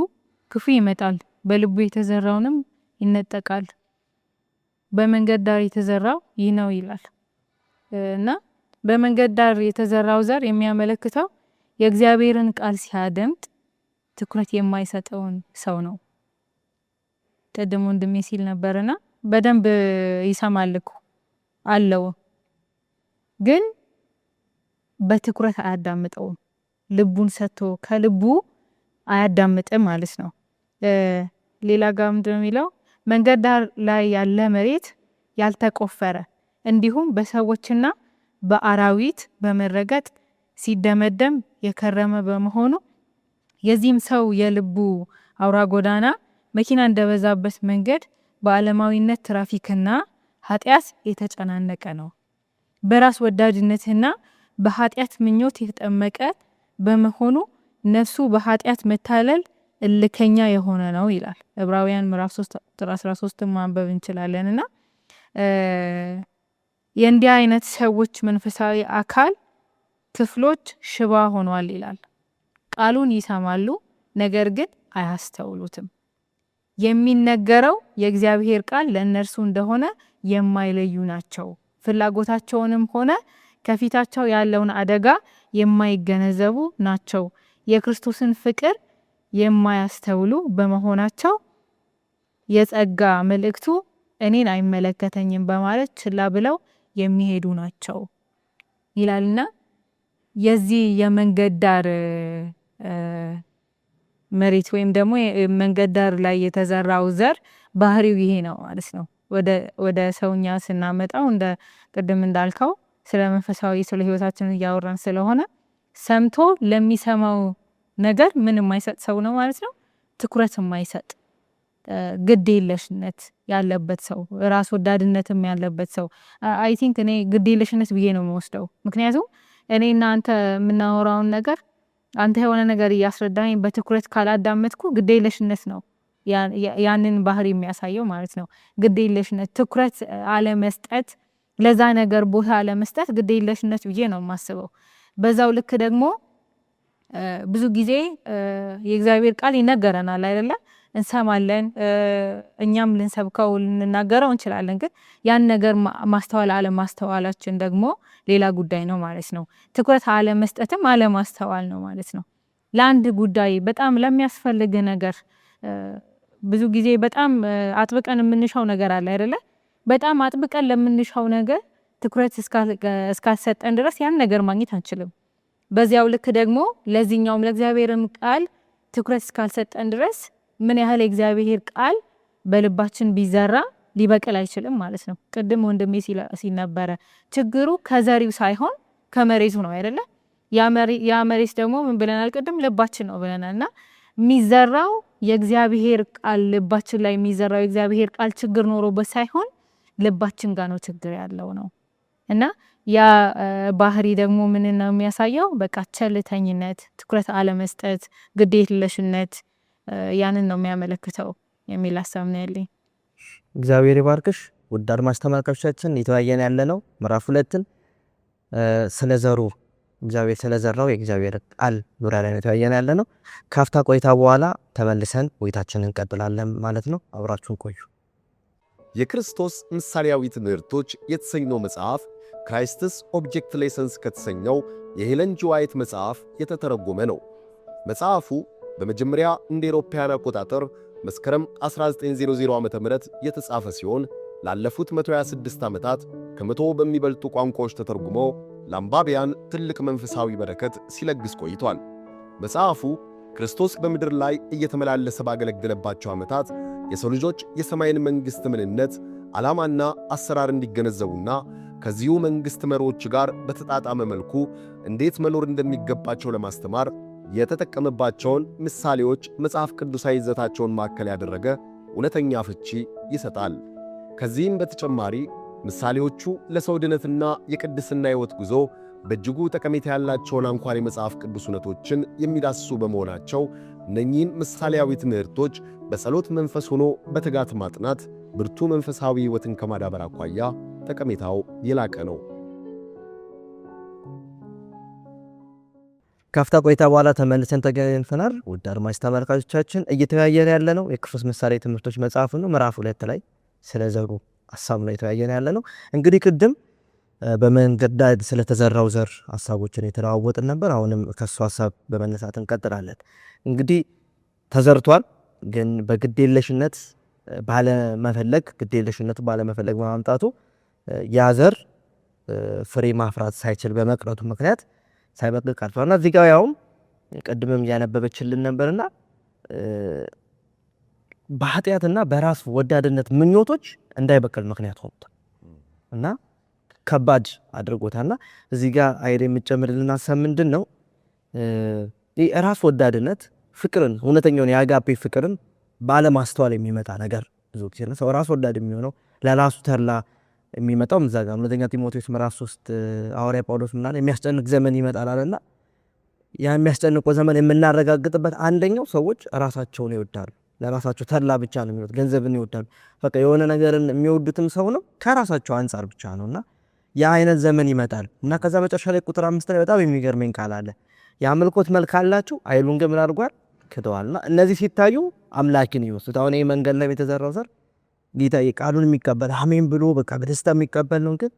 ክፉ ይመጣል፣ በልቡ የተዘራውንም ይነጠቃል። በመንገድ ዳር የተዘራው ይህ ነው ይላል እና በመንገድ ዳር የተዘራው ዘር የሚያመለክተው የእግዚአብሔርን ቃል ሲያደምጥ ትኩረት የማይሰጠውን ሰው ነው። ቀደም ወንድሜ ሲል ነበርና በደንብ ይሰማል እኮ አለው፣ ግን በትኩረት አያዳምጠውም። ልቡን ሰጥቶ ከልቡ አያዳምጥም ማለት ነው። ሌላ ጋር ምንድነው የሚለው? መንገድ ዳር ላይ ያለ መሬት ያልተቆፈረ እንዲሁም በሰዎችና በአራዊት በመረገጥ ሲደመደም የከረመ በመሆኑ የዚህም ሰው የልቡ አውራ ጎዳና መኪና እንደበዛበት መንገድ በዓለማዊነት ትራፊክና ኃጢአት የተጨናነቀ ነው። በራስ ወዳድነትና በኃጢአት ምኞት የተጠመቀ በመሆኑ ነፍሱ በኃጢአት መታለል እልከኛ የሆነ ነው ይላል። ዕብራውያን ምዕራፍ 3:13 ማንበብ እንችላለንና የእንዲህ አይነት ሰዎች መንፈሳዊ አካል ክፍሎች ሽባ ሆኗል ይላል። ቃሉን ይሰማሉ፣ ነገር ግን አያስተውሉትም። የሚነገረው የእግዚአብሔር ቃል ለእነርሱ እንደሆነ የማይለዩ ናቸው። ፍላጎታቸውንም ሆነ ከፊታቸው ያለውን አደጋ የማይገነዘቡ ናቸው። የክርስቶስን ፍቅር የማያስተውሉ በመሆናቸው የጸጋ መልእክቱ እኔን አይመለከተኝም በማለት ችላ ብለው የሚሄዱ ናቸው ይላልና የዚህ የመንገድ ዳር መሬት ወይም ደግሞ መንገድ ዳር ላይ የተዘራው ዘር ባህሪው ይሄ ነው ማለት ነው። ወደ ሰውኛ ስናመጣው እንደ ቅድም እንዳልከው ስለ መንፈሳዊ ስለ ህይወታችን እያወራን ስለሆነ ሰምቶ ለሚሰማው ነገር ምን የማይሰጥ ሰው ነው ማለት ነው። ትኩረት የማይሰጥ ግድ የለሽነት ያለበት ሰው፣ ራስ ወዳድነትም ያለበት ሰው። አይ ቲንክ እኔ ግድ የለሽነት ብዬ ነው የምወስደው። ምክንያቱም እኔና አንተ የምናወራውን ነገር አንተ የሆነ ነገር እያስረዳኝ በትኩረት ካላዳመጥኩ ግድ የለሽነት ነው ያንን ባህሪ የሚያሳየው ማለት ነው። ግድ የለሽነት፣ ትኩረት አለመስጠት፣ ለዛ ነገር ቦታ አለመስጠት ግድ የለሽነት ብዬ ነው የማስበው። በዛው ልክ ደግሞ ብዙ ጊዜ የእግዚአብሔር ቃል ይነገረናል አይደለ? እንሰማለን፣ እኛም ልንሰብከው ልንናገረው እንችላለን። ግን ያን ነገር ማስተዋል አለማስተዋላችን ደግሞ ሌላ ጉዳይ ነው ማለት ነው። ትኩረት አለመስጠትም አለማስተዋል ነው ማለት ነው። ለአንድ ጉዳይ በጣም ለሚያስፈልግ ነገር ብዙ ጊዜ በጣም አጥብቀን የምንሻው ነገር አለ አይደለ? በጣም አጥብቀን ለምንሻው ነገር ትኩረት እስካልሰጠን ድረስ ያን ነገር ማግኘት አንችልም። በዚያው ልክ ደግሞ ለዚህኛውም ለእግዚአብሔርም ቃል ትኩረት እስካልሰጠን ድረስ ምን ያህል የእግዚአብሔር ቃል በልባችን ቢዘራ ሊበቅል አይችልም ማለት ነው። ቅድም ወንድሜ ሲነበረ ችግሩ ከዘሪው ሳይሆን ከመሬቱ ነው አይደለ? ያ መሬት ደግሞ ምን ብለናል ቅድም? ልባችን ነው ብለናል። እና የሚዘራው የእግዚአብሔር ቃል ልባችን ላይ የሚዘራው የእግዚአብሔር ቃል ችግር ኖሮበት ሳይሆን ልባችን ጋር ነው ችግር ያለው ነው። እና ያ ባህሪ ደግሞ ምን ነው የሚያሳየው? በቃ ቸልተኝነት፣ ትኩረት አለመስጠት፣ ግዴለሽነት ያንን ነው የሚያመለክተው የሚል ሀሳብ ነው ያለኝ። እግዚአብሔር ይባርክሽ። ውድ አድማጭ ተመልካቾቻችን እየተወያየን ያለ ነው ምዕራፍ 2ን ስለዘሩ እግዚአብሔር ስለዘራው የእግዚአብሔር ቃል ዙሪያ ላይ የተወያየን ያለ ነው። ካፍታ ቆይታ በኋላ ተመልሰን ቆይታችንን እንቀጥላለን ማለት ነው። አብራችሁን ቆዩ። የክርስቶስ ምሳሌያዊ ትምህርቶች የተሰኘው መጽሐፍ ክራይስትስ ኦብጀክት ሌሰንስ ከተሰኘው የሄለን ጂ ዋይት መጽሐፍ የተተረጎመ ነው። መጽሐፉ በመጀመሪያ እንደ አውሮፓውያን አቆጣጠር መስከረም 1900 ዓ.ም የተጻፈ ሲሆን ላለፉት 126 ዓመታት ከመቶ በሚበልጡ ቋንቋዎች ተተርጉሞ ለአንባቢያን ትልቅ መንፈሳዊ በረከት ሲለግስ ቆይቷል። መጽሐፉ ክርስቶስ በምድር ላይ እየተመላለሰ ባገለገለባቸው ዓመታት የሰው ልጆች የሰማይን መንግሥት ምንነት፣ ዓላማና አሰራር እንዲገነዘቡና ከዚሁ መንግሥት መሪዎች ጋር በተጣጣመ መልኩ እንዴት መኖር እንደሚገባቸው ለማስተማር የተጠቀመባቸውን ምሳሌዎች መጽሐፍ ቅዱሳዊ ይዘታቸውን ማዕከል ያደረገ እውነተኛ ፍቺ ይሰጣል። ከዚህም በተጨማሪ ምሳሌዎቹ ለሰው ድነትና የቅድስና ሕይወት ጉዞ በእጅጉ ጠቀሜታ ያላቸውን አንኳር የመጽሐፍ ቅዱስ እውነቶችን የሚዳስሱ በመሆናቸው እነኚህን ምሳሌያዊ ትምህርቶች በጸሎት መንፈስ ሆኖ በትጋት ማጥናት ብርቱ መንፈሳዊ ሕይወትን ከማዳበር አኳያ ጠቀሜታው የላቀ ነው። ካፍታ ቆይታ በኋላ ተመልሰን ተገናኝተናል። ውድ አድማጭ ተመልካቾቻችን እየተወያየን ያለ ነው የክርስቶስ ምሳሌ ትምህርቶች መጽሐፍ ነው ምዕራፍ 2 ላይ ስለዘሩ ሐሳብ ነው የተወያየን ያለ ነው። እንግዲህ ቅድም በመንገድ ዳር ስለተዘራው ዘር ሐሳቦችን የተለዋወጥን ነበር። አሁንም ከሱ ሐሳብ በመነሳት እንቀጥላለን። እንግዲህ ተዘርቷል፣ ግን በግዴለሽነት ባለመፈለግ ባለመፈለግ በማምጣቱ ያ ዘር ፍሬ ማፍራት ሳይችል በመቅረቱ ምክንያት ሳይበቅል ቀርቷልና እዚህ ጋር ያውም ቅድምም እያነበበችልን ነበርና በኃጢአትና በራስ ወዳድነት ምኞቶች እንዳይበቅል ምክንያት ሆኑታል እና ከባድ አድርጎታልና እዚህ ጋር አይደ የምጨምርልን ሐሳብ ምንድን ነው? ራስ ወዳድነት ፍቅርን፣ እውነተኛውን የአጋፔ ፍቅርን ባለማስተዋል የሚመጣ ነገር ብዙ ጊዜ ነው። ሰው ራስ ወዳድ የሚሆነው ለራሱ ተድላ የሚመጣው እዛ ጋር ሁለተኛ ጢሞቴዎስ ምዕራፍ 3 ሐዋርያ ጳውሎስ ምናለ የሚያስጨንቅ ዘመን ይመጣል አለና ያ የሚያስጨንቀው ዘመን የምናረጋግጥበት አንደኛው ሰዎች ራሳቸውን ይወዳሉ። ለራሳቸው ተድላ ብቻ ነው የሚወዱት፣ ገንዘብን ይወዳሉ። በቃ የሆነ ነገርን የሚወዱትም ሰው ነው ከራሳቸው አንጻር ብቻ ነውና ያ አይነት ዘመን ይመጣል እና ከዛ መጨረሻ ላይ ቁጥር 5 ላይ በጣም የሚገርመኝ ቃል አለ። የአምልኮት መልክ አላቸው ኃይሉን ግን ምን አድርጓል? ክደዋልና እነዚህ ሲታዩ አምላክን ይወስዱት። አሁን ይሄ መንገድ ላይ የተዘራው ዘር ጌታ ቃሉን የሚቀበል አሜን ብሎ በቃ በደስታ የሚቀበል ነው። ግን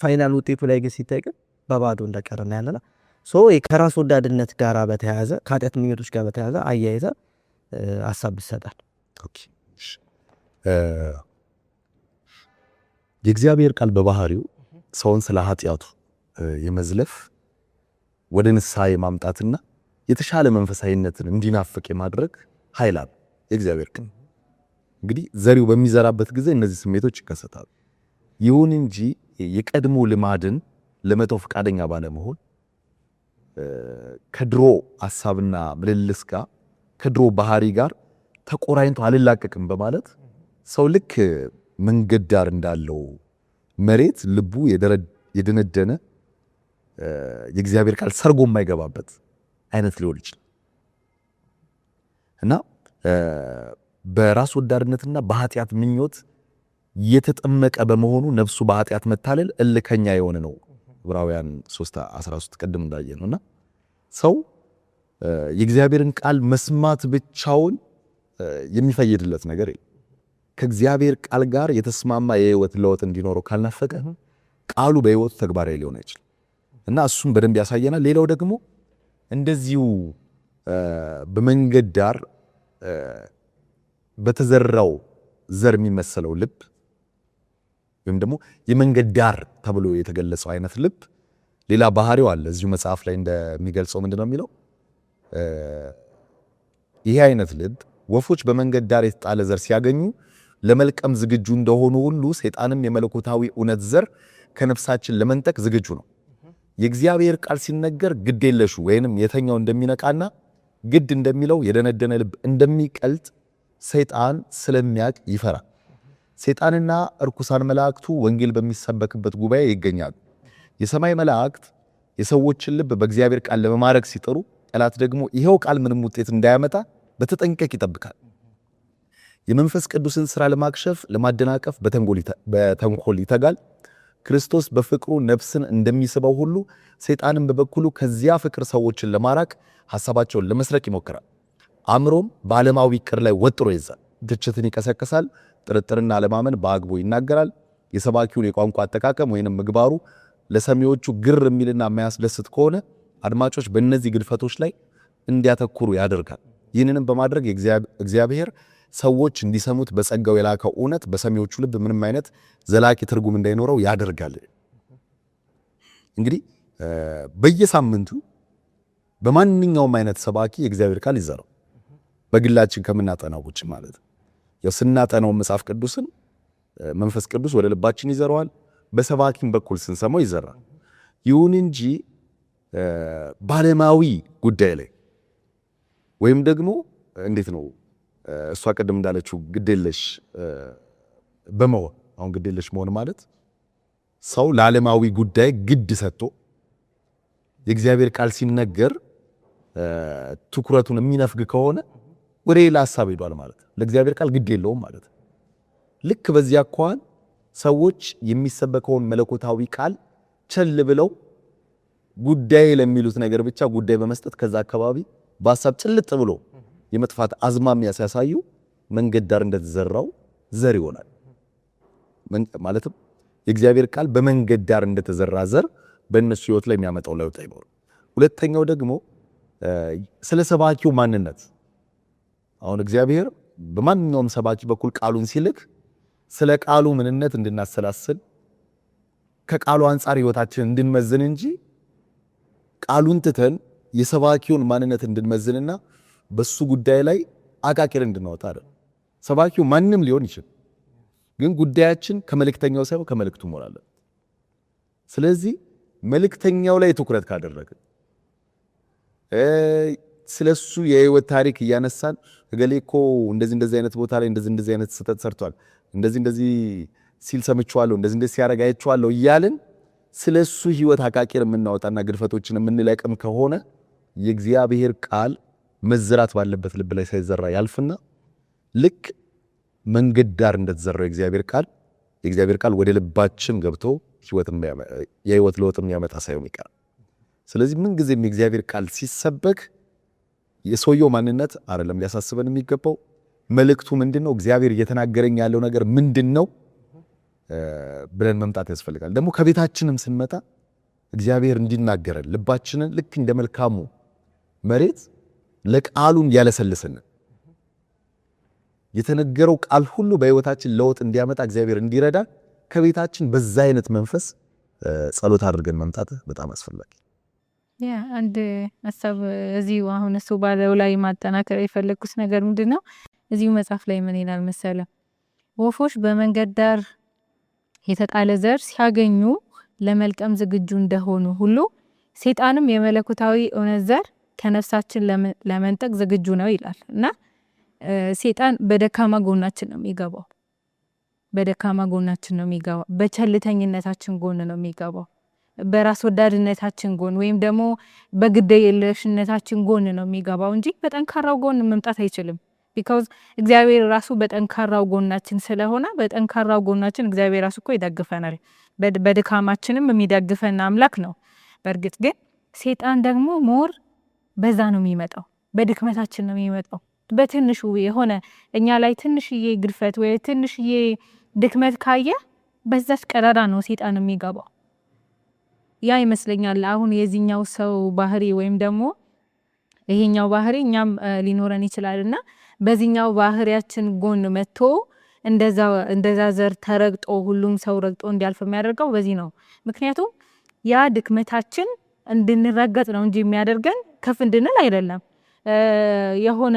ፋይናል ውጤቱ ላይ ግን ሲታይ ግን በባዶ እንደቀረ ነው ያለና ከራስ ወዳድነት ጋር በተያያዘ ከኃጢአት ምኞቶች ጋር በተያያዘ አያይዘ ሐሳብ ይሰጣል። የእግዚአብሔር ቃል በባህሪው ሰውን ስለ ኃጢአቱ የመዝለፍ ወደ ንስሐ የማምጣትና የተሻለ መንፈሳዊነትን እንዲናፍቅ የማድረግ ኃይል አለ የእግዚአብሔር ቃል። እንግዲህ ዘሪው በሚዘራበት ጊዜ እነዚህ ስሜቶች ይከሰታሉ። ይሁን እንጂ የቀድሞ ልማድን ለመተው ፈቃደኛ ባለመሆን ከድሮ ሐሳብና ምልልስ ጋር ከድሮ ባህሪ ጋር ተቆራኝቶ አልላቀቅም በማለት ሰው ልክ መንገድ ዳር እንዳለው መሬት ልቡ የደነደነ የእግዚአብሔር ቃል ሰርጎ የማይገባበት አይነት ሊሆን ይችላል እና በራስ ወዳድነትና በኃጢአት ምኞት የተጠመቀ በመሆኑ ነፍሱ በኃጢአት መታለል እልከኛ የሆነ ነው። ዕብራውያን 3:13 ቀደም እንዳየነውና ሰው የእግዚአብሔርን ቃል መስማት ብቻውን የሚፈይድለት ነገር የለም። ከእግዚአብሔር ቃል ጋር የተስማማ የህይወት ለውጥ እንዲኖረው ካልናፈቀ ቃሉ በህይወቱ ተግባራዊ ሊሆን አይችልም እና እሱም በደንብ ያሳየናል። ሌላው ደግሞ እንደዚሁ በመንገድ ዳር በተዘራው ዘር የሚመሰለው ልብ ወይም ደግሞ የመንገድ ዳር ተብሎ የተገለጸው አይነት ልብ ሌላ ባህሪው አለ። እዚሁ መጽሐፍ ላይ እንደሚገልጸው ምንድነው የሚለው? ይሄ አይነት ልብ ወፎች በመንገድ ዳር የተጣለ ዘር ሲያገኙ ለመልቀም ዝግጁ እንደሆኑ ሁሉ ሰይጣንም የመለኮታዊ እውነት ዘር ከነፍሳችን ለመንጠቅ ዝግጁ ነው። የእግዚአብሔር ቃል ሲነገር ግድ የለሹ ወይንም የተኛው እንደሚነቃና ግድ እንደሚለው የደነደነ ልብ እንደሚቀልጥ ሰይጣን ስለሚያውቅ ይፈራል። ሰይጣንና እርኩሳን መላእክቱ ወንጌል በሚሰበክበት ጉባኤ ይገኛሉ። የሰማይ መላእክት የሰዎችን ልብ በእግዚአብሔር ቃል ለመማረክ ሲጥሩ፣ ጠላት ደግሞ ይሄው ቃል ምንም ውጤት እንዳያመጣ በተጠንቀቅ ይጠብቃል። የመንፈስ ቅዱስን ሥራ ለማክሸፍ ለማደናቀፍ በተንኮል ይተጋል። ክርስቶስ በፍቅሩ ነፍስን እንደሚስበው ሁሉ ሰይጣንም በበኩሉ ከዚያ ፍቅር ሰዎችን ለማራቅ ሐሳባቸውን ለመስረቅ ይሞክራል። አእምሮም በዓለማዊ ዕቅድ ላይ ወጥሮ ይዛል። ትችትን ይቀሰቅሳል። ጥርጥርና አለማመን በአግቦ ይናገራል። የሰባኪውን የቋንቋ አጠቃቀም ወይንም ምግባሩ ለሰሚዎቹ ግር የሚልና የማያስደስት ከሆነ አድማጮች በእነዚህ ግድፈቶች ላይ እንዲያተኩሩ ያደርጋል። ይህንንም በማድረግ እግዚአብሔር ሰዎች እንዲሰሙት በጸጋው የላከው እውነት በሰሚዎቹ ልብ ምንም አይነት ዘላቂ ትርጉም እንዳይኖረው ያደርጋል። እንግዲህ በየሳምንቱ በማንኛውም አይነት ሰባኪ የእግዚአብሔር ቃል ይዘራው በግላችን ከምናጠናው ውጭ ማለት ነው። ያው ስናጠናው መጽሐፍ ቅዱስን መንፈስ ቅዱስ ወደ ልባችን ይዘራዋል። በሰባኪም በኩል ስንሰማው ይዘራል። ይሁን እንጂ ባለማዊ ጉዳይ ላይ ወይም ደግሞ እንዴት ነው እሷ ቀደም እንዳለችው ግዴለሽ በመሆን አሁን ግዴለሽ መሆን ማለት ሰው ለዓለማዊ ጉዳይ ግድ ሰጥቶ የእግዚአብሔር ቃል ሲነገር ትኩረቱን የሚነፍግ ከሆነ ወደ ሌላ ሐሳብ ሄዷል ማለት ለእግዚአብሔር ቃል ግድ የለውም ማለት። ልክ በዚያ አኳኋን ሰዎች የሚሰበከውን መለኮታዊ ቃል ቸል ብለው ጉዳይ ለሚሉት ነገር ብቻ ጉዳይ በመስጠት ከዛ አካባቢ በሐሳብ ጭልጥ ብሎ የመጥፋት አዝማሚያ ሲያሳዩ መንገድ ዳር እንደተዘራው ዘር ይሆናል። ማለትም የእግዚአብሔር ቃል በመንገድ ዳር እንደተዘራ ዘር በእነሱ ሕይወት ላይ የሚያመጣው ለውጥ አይኖርም። ሁለተኛው ደግሞ ስለ ሰባኪው ማንነት አሁን እግዚአብሔር በማንኛውም ሰባኪ በኩል ቃሉን ሲልክ ስለ ቃሉ ምንነት እንድናሰላስል ከቃሉ አንጻር ሕይወታችንን እንድንመዝን እንጂ ቃሉን ትተን የሰባኪውን ማንነት እንድንመዝንና በሱ ጉዳይ ላይ አቃቂር እንድናወጣ አይደል። ሰባኪው ማንም ሊሆን ይችላል፣ ግን ጉዳያችን ከመልእክተኛው ሳይሆን ከመልእክቱ መሆን አለበት። ስለዚህ መልእክተኛው ላይ ትኩረት ካደረግን ስለሱ የህይወት ታሪክ እያነሳን እገሌ እኮ እንደዚህ አይነት ቦታ ላይ እንደዚህ አይነት ስህተት ሰርቷል፣ እንደዚህ ሲል ሰምቼዋለሁ፣ እንደዚህ ሲያደርግ አይቼዋለሁ እያልን ስለሱ ህይወት አቃቂር የምናወጣና ግድፈቶችን የምንለቅም ከሆነ የእግዚአብሔር ቃል መዘራት ባለበት ልብ ላይ ሳይዘራ ያልፍና ልክ መንገድ ዳር እንደተዘራው የእግዚአብሔር ቃል ወደ ልባችን ገብቶ የህይወት ለውጥ የሚያመጣ ሳይሆን ይቀራል። ስለዚህ ምን ጊዜም የእግዚአብሔር ቃል ሲሰበክ የሰውየው ማንነት አይደለም ሊያሳስበን የሚገባው፣ መልእክቱ ምንድነው፣ እግዚአብሔር እየተናገረኝ ያለው ነገር ምንድነው ብለን መምጣት ያስፈልጋል። ደግሞ ከቤታችንም ስንመጣ እግዚአብሔር እንዲናገረን ልባችንን ልክ እንደ መልካሙ መሬት ለቃሉን ያለሰልስን የተነገረው ቃል ሁሉ በህይወታችን ለውጥ እንዲያመጣ እግዚአብሔር እንዲረዳ ከቤታችን በዛ አይነት መንፈስ ጸሎት አድርገን መምጣት በጣም አስፈላጊ። አንድ ሐሳብ እዚሁ አሁን እሱ ባለው ላይ ማጠናከር የፈለኩት ነገር ምንድነው፣ እዚሁ መጽሐፍ ላይ ምን ይላል መሰለ፣ ወፎች በመንገድ ዳር የተጣለ ዘር ሲያገኙ ለመልቀም ዝግጁ እንደሆኑ ሁሉ ሰይጣንም የመለኮታዊ እውነት ዘር ከነፍሳችን ለመንጠቅ ዝግጁ ነው ይላል። እና ሰይጣን በደካማ ጎናችን ነው የሚገባው፣ በቸልተኝነታችን ጎን ነው የሚገባው፣ በራስ ወዳድነታችን ጎን ወይም ደግሞ በግዴለሽነታችን ጎን ነው የሚገባው እንጂ በጠንካራው ጎን መምጣት አይችልም። ቢካውዝ እግዚአብሔር ራሱ በጠንካራው ጎናችን ስለሆነ በጠንካራው ጎናችን እግዚአብሔር ራሱ እኮ ይደግፈናል። በድካማችንም የሚደግፈን አምላክ ነው። በእርግጥ ግን ሰይጣን ደግሞ ሞር በዛ ነው የሚመጣው፣ በድክመታችን ነው የሚመጣው። በትንሹ የሆነ እኛ ላይ ትንሽዬ ግድፈት ወይ ትንሽዬ ድክመት ካየ በዛች ቀዳዳ ነው ሰይጣን የሚገባው። ያ ይመስለኛል አሁን የዚህኛው ሰው ባህሪ ወይም ደግሞ ይሄኛው ባህሪ እኛም ሊኖረን ይችላልና በዚህኛው ባህሪያችን ጎን መጥቶ እንደዛ ዘር ተረግጦ ሁሉም ሰው ረግጦ እንዲያልፍ የሚያደርገው በዚህ ነው። ምክንያቱም ያ ድክመታችን እንድንረገጥ ነው እንጂ የሚያደርገን ከፍ እንድንል አይደለም። የሆነ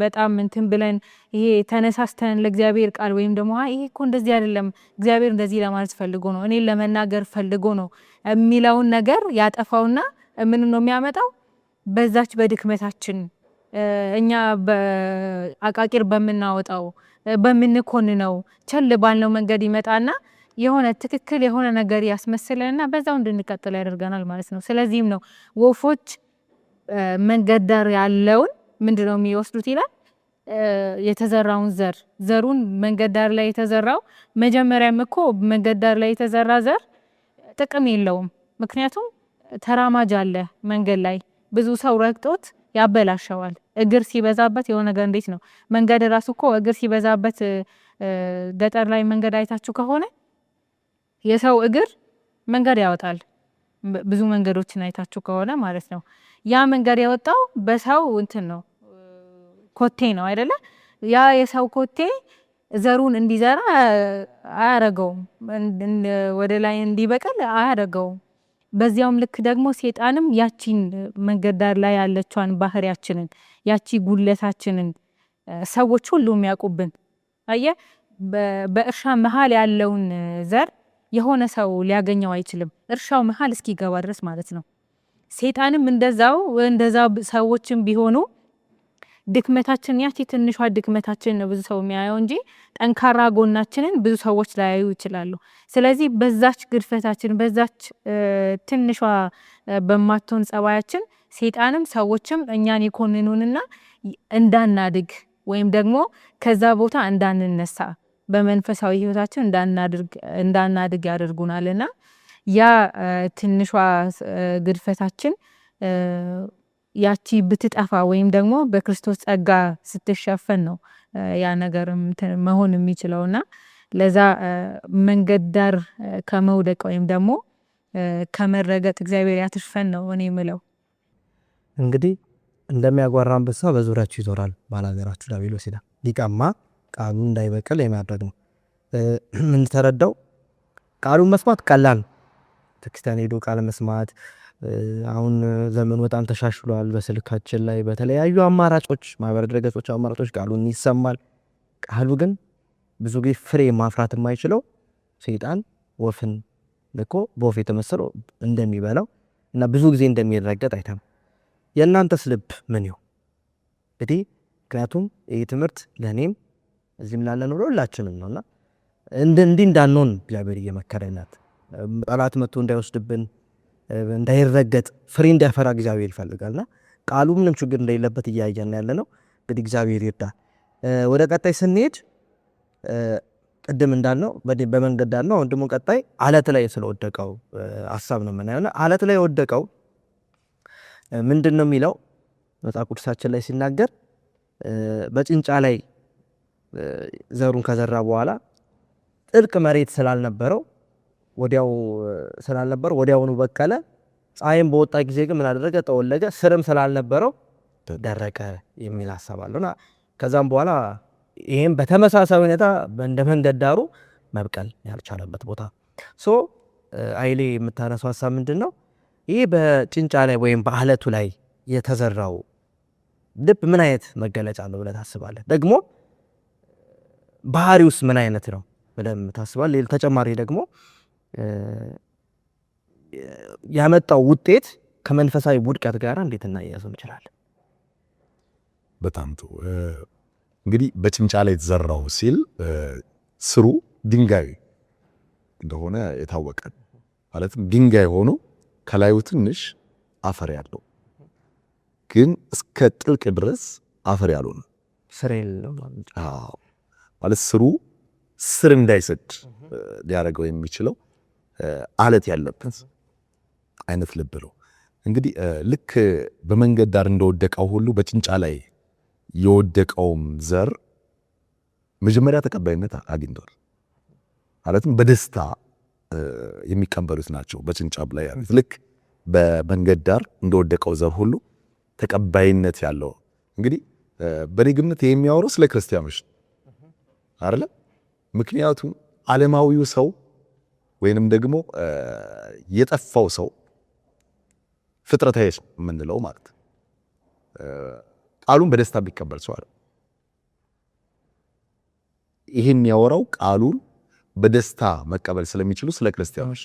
በጣም እንትን ብለን ይሄ ተነሳስተን ለእግዚአብሔር ቃል ወይም ደግሞ ይሄ እኮ እንደዚህ አይደለም እግዚአብሔር እንደዚህ ለማለት ፈልጎ ነው እኔን ለመናገር ፈልጎ ነው የሚለውን ነገር ያጠፋውና ምን ነው የሚያመጣው? በዛች በድክመታችን እኛ በአቃቂር በምናወጣው በምንኮንነው ቸል ባልነው መንገድ ይመጣና የሆነ ትክክል የሆነ ነገር ያስመስለንና በዛው እንድንቀጥል ያደርገናል ማለት ነው። ስለዚህም ነው ወፎች መንገድ ዳር ያለውን ምንድነው የሚወስዱት ይላል የተዘራውን ዘሩን መንገድ ዳር ላይ የተዘራው መጀመሪያም እኮ መንገድ ዳር ላይ የተዘራ ዘር ጥቅም የለውም። ምክንያቱም ተራማጅ አለ መንገድ ላይ ብዙ ሰው ረግጦት ያበላሸዋል። እግር ሲበዛበት የሆነ ነገር እንዴት ነው መንገድ ራሱ እኮ እግር ሲበዛበት ገጠር ላይ መንገድ አይታችሁ ከሆነ የሰው እግር መንገድ ያወጣል። ብዙ መንገዶችን አይታችሁ ከሆነ ማለት ነው። ያ መንገድ ያወጣው በሰው እንትን ነው ኮቴ ነው አይደለ? ያ የሰው ኮቴ ዘሩን እንዲዘራ አያረገውም፣ ወደ ላይ እንዲበቅል አያረገውም። በዚያውም ልክ ደግሞ ሰይጣንም ያቺን መንገድ ዳር ላይ ያለችዋን ባህሪያችንን ያቺ ጉለታችንን ሰዎች ሁሉ የሚያውቁብን አየ በእርሻ መሃል ያለውን ዘር የሆነ ሰው ሊያገኘው አይችልም፣ እርሻው መሃል እስኪገባ ድረስ ማለት ነው። ሰይጣንም እንደዛው ሰዎችም ቢሆኑ ድክመታችን ያቺ ትንሿ ድክመታችን ነው ብዙ ሰው የሚያየው እንጂ ጠንካራ ጎናችንን ብዙ ሰዎች ላያዩ ይችላሉ። ስለዚህ በዛች ግድፈታችን በዛች ትንሿ በማትሆን ጸባያችን ሰይጣንም ሰዎችም እኛን ይኮንኑንና እንዳናድግ ወይም ደግሞ ከዛ ቦታ እንዳንነሳ በመንፈሳዊ ህይወታችን እንዳናድግ ያደርጉናልና ያ ትንሿ ግድፈታችን ያቺ ብትጠፋ ወይም ደግሞ በክርስቶስ ጸጋ ስትሸፈን ነው ያ ነገር መሆን የሚችለውና ለዛ መንገድ ዳር ከመውደቅ ወይም ደግሞ ከመረገጥ እግዚአብሔር ያትርፈን ነው እኔ የምለው። እንግዲህ እንደሚያጓራ አንበሳ በዙሪያችሁ ይዞራል ባላገራችሁ ዲያብሎስ ይላል። ሊቀማ ቃሉን እንዳይበቅል የሚያደርግ ነው። ምን ተረዳው? ቃሉን መስማት ቀላል ነው። ቤተክርስቲያን ሄዶ ቃል መስማት አሁን ዘመኑ በጣም ተሻሽሏል። በስልካችን ላይ በተለያዩ አማራጮች ማህበራዊ ድረገጾች አማራጮች ቃሉን ይሰማል። ቃሉ ግን ብዙ ጊዜ ፍሬ ማፍራት የማይችለው ሰይጣን ወፍን ልኮ በወፍ የተመሰለው እንደሚበላው እና ብዙ ጊዜ እንደሚረገጥ አይተም። የእናንተስ ልብ ምን ይሁን እንግዲህ? ምክንያቱም ይህ ትምህርት ለእኔም እዚህም ላለን ሁላችንም ነውና እንዲህ እንዳንሆን እግዚአብሔር እየመከረናት ጠላት መጥቶ እንዳይወስድብን እንዳይረገጥ ፍሬ እንዲያፈራ እግዚአብሔር ይፈልጋልና ቃሉ ምንም ችግር እንደሌለበት እያየን ያለ ነው። እንግዲህ እግዚአብሔር ይርዳል። ወደ ቀጣይ ስንሄድ ቅድም እንዳልነው በመንገድ ዳር ነው። ወንድሙ ቀጣይ አለት ላይ ስለወደቀው ሐሳብ ነው የምናየውና አለት ላይ ወደቀው ምንድን ነው የሚለው መጽሐፍ ቅዱሳችን ላይ ሲናገር በጭንጫ ላይ ዘሩን ከዘራ በኋላ ጥልቅ መሬት ስላልነበረው ወዲያውኑ በቀለ። ፀሐይም በወጣ ጊዜ ግን ምን አደረገ? ጠወለገ። ስርም ስላልነበረው ደረቀ የሚል ሐሳብ አለና ከዛም በኋላ ይሄም በተመሳሳይ ሁኔታ እንደ መንገድ ዳሩ መብቀል ያልቻለበት ቦታ አይሌ የምታነሳው ሐሳብ ምንድነው? ይህ በጭንጫ ላይ ወይም በአለቱ ላይ የተዘራው ልብ ምን አይነት መገለጫ ነው ብለህ ታስባለህ? ደግሞ ባህሪውስ ምን አይነት ነው ብለህ ታስባለህ? ተጨማሪ ደግሞ ያመጣው ውጤት ከመንፈሳዊ ውድቀት ጋር እንዴት እናያይዘው እንችላለን? በጣም ጥሩ። እንግዲህ በጭንጫ ላይ የተዘራው ሲል ስሩ ድንጋይ እንደሆነ የታወቀ ማለትም ድንጋይ ሆኖ ከላዩ ትንሽ አፈር ያለው ግን እስከ ጥልቅ ድረስ አፈር ያለው ነው። ስር የለው ማለት ስሩ ስር እንዳይሰድ ሊያደርገው የሚችለው አለት ያለበት አይነት ልብ ነው። እንግዲህ ልክ በመንገድ ዳር እንደወደቀው ሁሉ በጭንጫ ላይ የወደቀውም ዘር መጀመሪያ ተቀባይነት አግኝቷል። ማለትም በደስታ የሚቀበሉት ናቸው። በጭንጫብ ላይ ያሉት ልክ በመንገድ ዳር እንደወደቀው ዘር ሁሉ ተቀባይነት ያለው። እንግዲህ በኔ ግምት የሚያወራው ስለ ክርስቲያኖች አይደለ? ምክንያቱም ዓለማዊው ሰው ወይንም ደግሞ የጠፋው ሰው ፍጥረታዊ የምንለው ማለት ቃሉን በደስታ ቢቀበል ሰው አይደል? ይሄን የሚያወራው ቃሉን በደስታ መቀበል ስለሚችሉ ስለ ክርስቲያኖች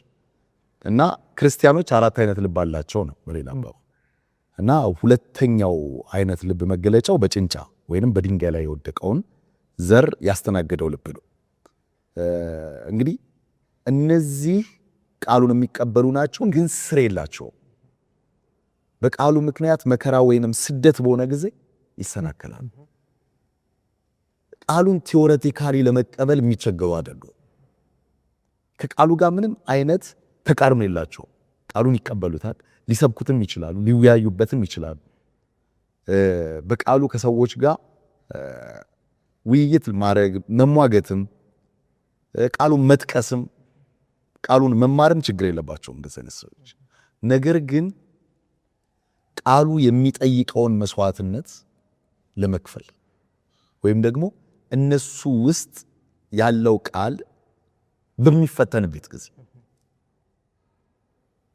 እና ክርስቲያኖች 4 አይነት ልብ አላቸው ነው በሌላ አባባል። እና ሁለተኛው አይነት ልብ መገለጫው በጭንጫ ወይንም በድንጋይ ላይ የወደቀውን ዘር ያስተናገደው ልብ ነው። እንግዲህ እነዚህ ቃሉን የሚቀበሉ ናቸው፣ ግን ስር የላቸውም። በቃሉ ምክንያት መከራ ወይንም ስደት በሆነ ጊዜ ይሰናከላሉ። ቃሉን ቲዮሬቲካሊ ለመቀበል የሚቸገሩ አይደሉም። ከቃሉ ጋር ምንም አይነት ተቃርኖ የላቸውም። ቃሉን ይቀበሉታል፣ ሊሰብኩትም ይችላሉ፣ ሊወያዩበትም ይችላሉ። በቃሉ ከሰዎች ጋር ውይይት ማድረግ፣ መሟገትም፣ ቃሉን መጥቀስም፣ ቃሉን መማርም ችግር የለባቸውም እንደዚህ አይነት ሰዎች። ነገር ግን ቃሉ የሚጠይቀውን መስዋዕትነት ለመክፈል ወይም ደግሞ እነሱ ውስጥ ያለው ቃል በሚፈተንበት ጊዜ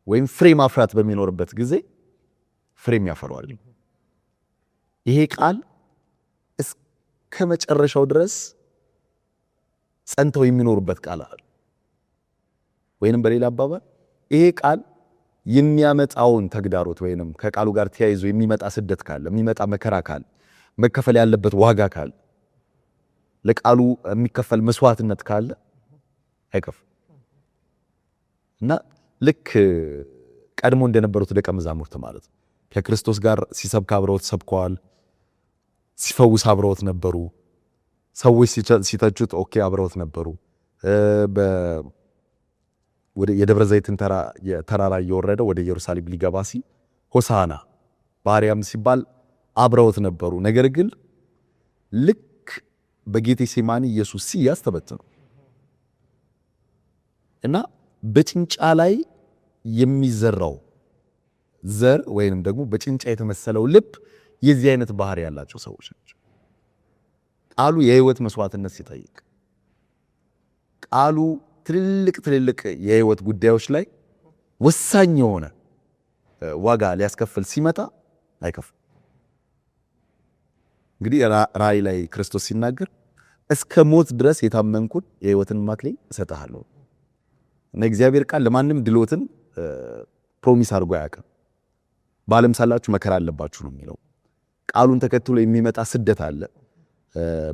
ወይም ፍሬ ማፍራት በሚኖርበት ጊዜ ፍሬም ያፈራዋል። ይሄ ቃል እስከ መጨረሻው ድረስ ጸንተው የሚኖሩበት ቃል አለ። ወይንም በሌላ አባባል ይሄ ቃል የሚያመጣውን ተግዳሮት ወይንም ከቃሉ ጋር ተያይዞ የሚመጣ ስደት ካለ፣ የሚመጣ መከራ ካለ፣ መከፈል ያለበት ዋጋ ካለ፣ ለቃሉ የሚከፈል መስዋዕትነት ካለ አይከፍል እና ልክ ቀድሞ እንደነበሩት ደቀ መዛሙርት ማለት ነው። ከክርስቶስ ጋር ሲሰብክ አብረውት ሰብከዋል፣ ሲፈውስ አብረውት ነበሩ። ሰዎች ሲተቹት ኦኬ አብረውት ነበሩ። ወደ የደብረ ዘይትን ተራራ እየወረደ ወደ ኢየሩሳሌም ሊገባ ሲል ሆሳና በአርያም ሲባል አብረውት ነበሩ። ነገር ግን ልክ በጌቴሴማኒ ኢየሱስ ሲያዝ ተበተኑ እና በጭንጫ ላይ የሚዘራው ዘር ወይንም ደግሞ በጭንጫ የተመሰለው ልብ የዚህ አይነት ባህሪ ያላቸው ሰዎች ናቸው። ቃሉ የህይወት መስዋዕትነት ሲጠይቅ፣ ቃሉ ትልልቅ የህይወት ጉዳዮች ላይ ወሳኝ የሆነ ዋጋ ሊያስከፍል ሲመጣ አይከፍል። እንግዲህ ራእይ ላይ ክርስቶስ ሲናገር እስከ ሞት ድረስ የታመንኩን የህይወትን አክሊል እሰጥሃለሁ እና እግዚአብሔር ቃል ለማንም ድሎትን ፕሮሚስ አድርጎ አያውቅም። በዓለም ሳላችሁ መከራ አለባችሁ ነው የሚለው። ቃሉን ተከትሎ የሚመጣ ስደት አለ።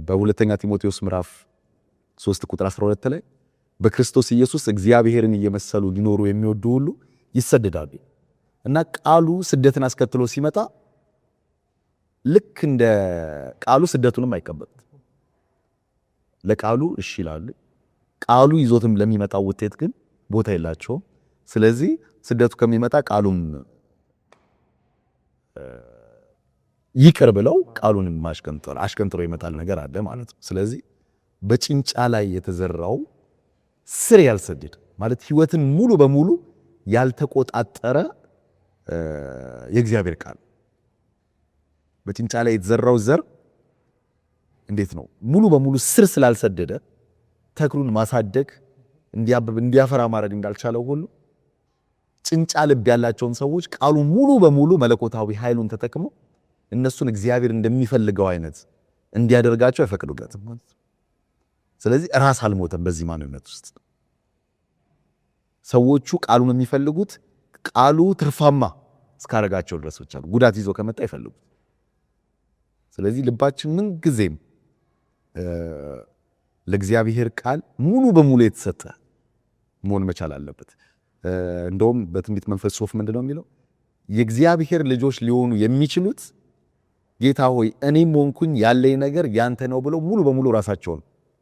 በሁለተኛ ጢሞቴዎስ ምዕራፍ 3 ቁጥር 12 ላይ በክርስቶስ ኢየሱስ እግዚአብሔርን እየመሰሉ ሊኖሩ የሚወዱ ሁሉ ይሰደዳሉ እና ቃሉ ስደትን አስከትሎ ሲመጣ ልክ እንደ ቃሉ ስደቱንም አይቀበሉት። ለቃሉ እሺ ይላሉ። ቃሉ ይዞትም ለሚመጣው ውጤት ግን ቦታ የላቸውም። ስለዚህ ስደቱ ከሚመጣ ቃሉም ይቅር ብለው ቃሉን አሽቀንጥሮ ይመጣል ነገር አለ ማለት ነው። ስለዚህ በጭንጫ ላይ የተዘራው ስር ያልሰደደ ማለት ህይወትን ሙሉ በሙሉ ያልተቆጣጠረ የእግዚአብሔር ቃል በጭንጫ ላይ የተዘራው ዘር እንዴት ነው ሙሉ በሙሉ ስር ስላልሰደደ ተክሉን ማሳደግ እንዲያብብ እንዲያፈራ ማድረግ እንዳልቻለው ሁሉ ጭንጫ ልብ ያላቸውን ሰዎች ቃሉ ሙሉ በሙሉ መለኮታዊ ኃይሉን ተጠቅመው እነሱን እግዚአብሔር እንደሚፈልገው አይነት እንዲያደርጋቸው አይፈቅዱለትም ማለት ነው። ስለዚህ ራስ አልሞተም በዚህ ማንነት ውስጥ። ሰዎቹ ቃሉን የሚፈልጉት ቃሉ ትርፋማ እስካረጋቸው ድረስ ብቻ ነው። ጉዳት ይዞ ከመጣ አይፈልጉት። ስለዚህ ልባችን ምን ጊዜም ለእግዚአብሔር ቃል ሙሉ በሙሉ የተሰጠ መሆን መቻል አለበት። እንደውም በትንቢት መንፈስ ጽሑፍ ምንድነው የሚለው? የእግዚአብሔር ልጆች ሊሆኑ የሚችሉት ጌታ ሆይ እኔም ሆንኩኝ ያለኝ ነገር ያንተ ነው ብለው ሙሉ በሙሉ ራሳቸውን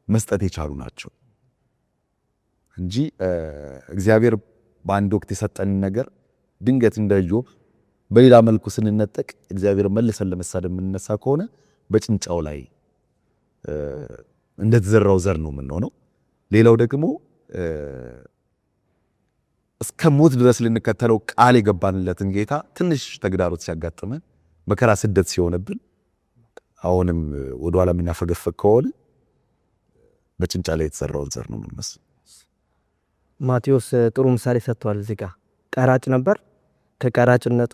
መስጠት የቻሉ ናቸው እንጂ እግዚአብሔር በአንድ ወቅት የሰጠንን ነገር ድንገት እንደ ኢዮብ በሌላ መልኩ ስንነጠቅ እግዚአብሔር መልሰን ለመሳደብ የምንነሳ ከሆነ በጭንጫው ላይ እንደተዘራው ዘር ነው የምንሆነው። ሌላው ደግሞ እስከ ሞት ድረስ ልንከተለው ቃል የገባንለትን ጌታ ትንሽ ተግዳሮት ሲያጋጥመን መከራ ስደት ሲሆንብን አሁንም ወደኋላ የምናፈገፈግ ከሆነ በጭንጫ ላይ የተዘራውን ዘር ነው የምንመስል። ማቴዎስ ጥሩ ምሳሌ ሰጥቷል። እዚህ ጋር ቀራጭ ነበር። ከቀራጭነቱ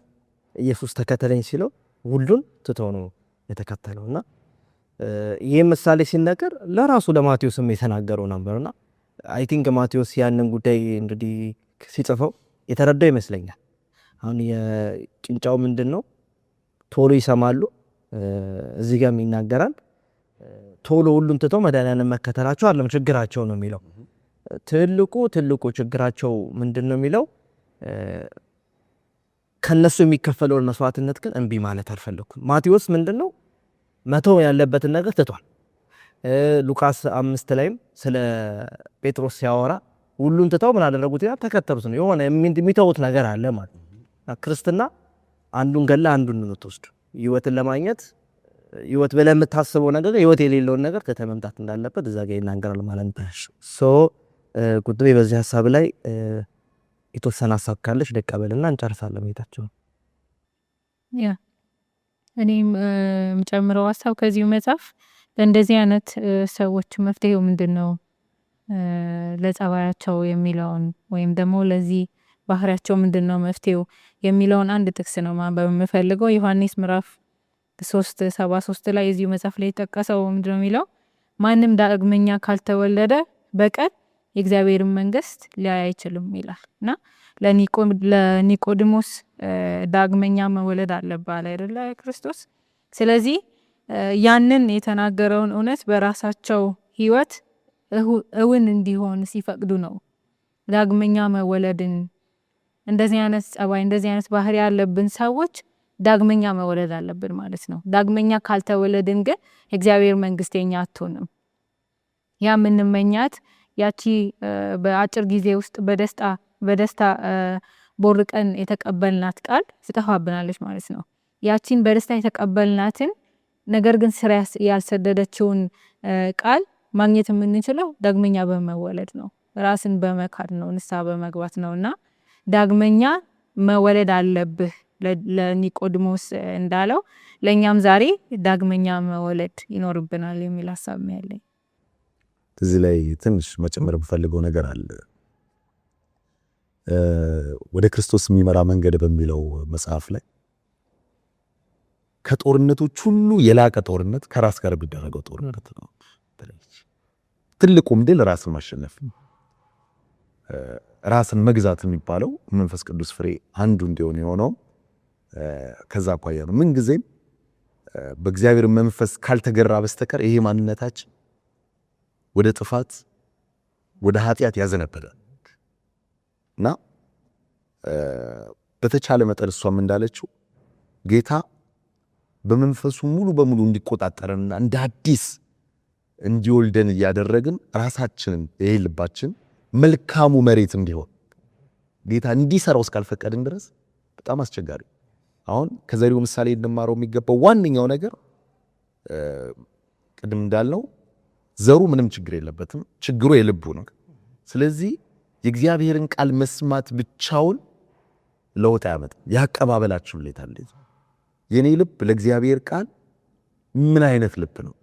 ኢየሱስ ተከተለኝ ሲለው ሁሉን ትቶ ነው የተከተለውና ይህ ምሳሌ ሲነገር ለራሱ ለማቴዎስም የተናገረው ነበርና አይ ቲንክ ማቴዎስ ያንን ጉዳይ እንግዲህ ሲጽፈው የተረዳው ይመስለኛል። አሁን የጭንጫው ምንድን ነው? ቶሎ ይሰማሉ። እዚህ ጋር ይናገራል ቶሎ ሁሉን ትተው መድኃኒዓንን መከተላቸው አይደለም ችግራቸው ነው የሚለው። ትልቁ ችግራቸው ምንድን ነው የሚለው ከነሱ የሚከፈለውን መስዋዕትነት ግን እንቢ ማለት አልፈለኩም። ማቴዎስ ምንድን ነው መተው ያለበትን ነገር ትቷል። ሉቃስ 5 ላይም ስለ ጴጥሮስ ሲያወራ ሁሉን ትተው ምን አደረጉት ይላል? ተከተሉት ነው። የሆነ የሚተውት ነገር አለ ማለት ነው። ክርስትና አንዱን ገላ አንዱን ነው ተወስዶ ህይወትን ለማግኘት ህይወት ብለህ የምታስበው ነገር ህይወት የሌለውን ነገር ከተመምጣት እንዳለበት እዛ ጋር ይናገራል ማለት ነው። ሶ ቁጥቤ በዚህ ሐሳብ ላይ የተወሰነ ሐሳብ ካለሽ ደቀበልና እንጨርሳለን ቤታችን። ያ እኔም የምጨምረው ሐሳብ ከዚሁ መጽሐፍ ለእንደዚህ አይነት ሰዎች መፍትሄው ምንድነው ለጸባያቸው የሚለውን ወይም ደግሞ ለዚህ ባህሪያቸው ምንድነው መፍትሄው የሚለውን አንድ ጥቅስ ነው ማንበብ የምፈልገው። ዮሐንስ ምዕራፍ 3:73 ላይ እዚሁ መጽሐፍ ላይ የተጠቀሰው ምንድነው የሚለው? ማንም ዳግመኛ ካልተወለደ በቀር የእግዚአብሔርን መንግስት ሊያይ አይችልም ይላል እና ለኒቆዲሞስ ዳግመኛ መወለድ አለበት አይደለ ክርስቶስ። ስለዚህ ያንን የተናገረውን እውነት በራሳቸው ህይወት እውን እንዲሆን ሲፈቅዱ ነው ዳግመኛ መወለድን። እንደዚህ አይነት ጸባይ እንደዚህ አይነት ባህሪ ያለብን ሰዎች ዳግመኛ መወለድ አለብን ማለት ነው። ዳግመኛ ካልተወለድን ግን የእግዚአብሔር መንግስት የኛ አትሆንም። ያ ምንመኛት ያቺ በአጭር ጊዜ ውስጥ በደስታ ቦርቀን የተቀበልናት ቃል ትጠፋብናለች ማለት ነው። ያቺን በደስታ የተቀበልናትን ነገር ግን ስራ ያልሰደደችውን ቃል ማግኘት የምንችለው ዳግመኛ በመወለድ ነው። ራስን በመካድ ነው፣ ንስሐ በመግባት ነውና ዳግመኛ መወለድ አለብህ ለኒቆዲሞስ እንዳለው ለኛም ዛሬ ዳግመኛ መወለድ ይኖርብናል የሚል ሐሳብ ነው ያለኝ። እዚህ ላይ ትንሽ መጨመር የምፈልገው ነገር አለ። ወደ ክርስቶስ የሚመራ መንገድ በሚለው መጽሐፍ ላይ ከጦርነቶች ሁሉ የላቀ ጦርነት ከራስ ጋር የሚደረገው ጦርነት ነው። ትልቁም ድል ራስን ማሸነፍ፣ ራስን መግዛት የሚባለው መንፈስ ቅዱስ ፍሬ አንዱ እንዲሆን የሆነው ከዛ አኳያ ነው። ምን ጊዜም በእግዚአብሔር መንፈስ ካልተገራ በስተቀር ይሄ ማንነታችን ወደ ጥፋት ወደ ኃጢአት ያዘነበለ እና በተቻለ መጠን እሷም እንዳለችው ጌታ በመንፈሱ ሙሉ በሙሉ እንዲቆጣጠረንና እንደ አዲስ እንዲወልደን እያደረግን ራሳችንን ይሄ ልባችን መልካሙ መሬት እንዲሆን ጌታ እንዲሰራው እስካልፈቀድን ድረስ በጣም አስቸጋሪ። አሁን ከዘሪው ምሳሌ እንማረው የሚገባው ዋነኛው ነገር ቅድም እንዳልነው ዘሩ ምንም ችግር የለበትም፣ ችግሩ የልቡ ነው። ስለዚህ የእግዚአብሔርን ቃል መስማት ብቻውን ለውጥ ያመጣል። ያቀባበላችሁ ለታለ የኔ ልብ ለእግዚአብሔር ቃል ምን አይነት ልብ ነው?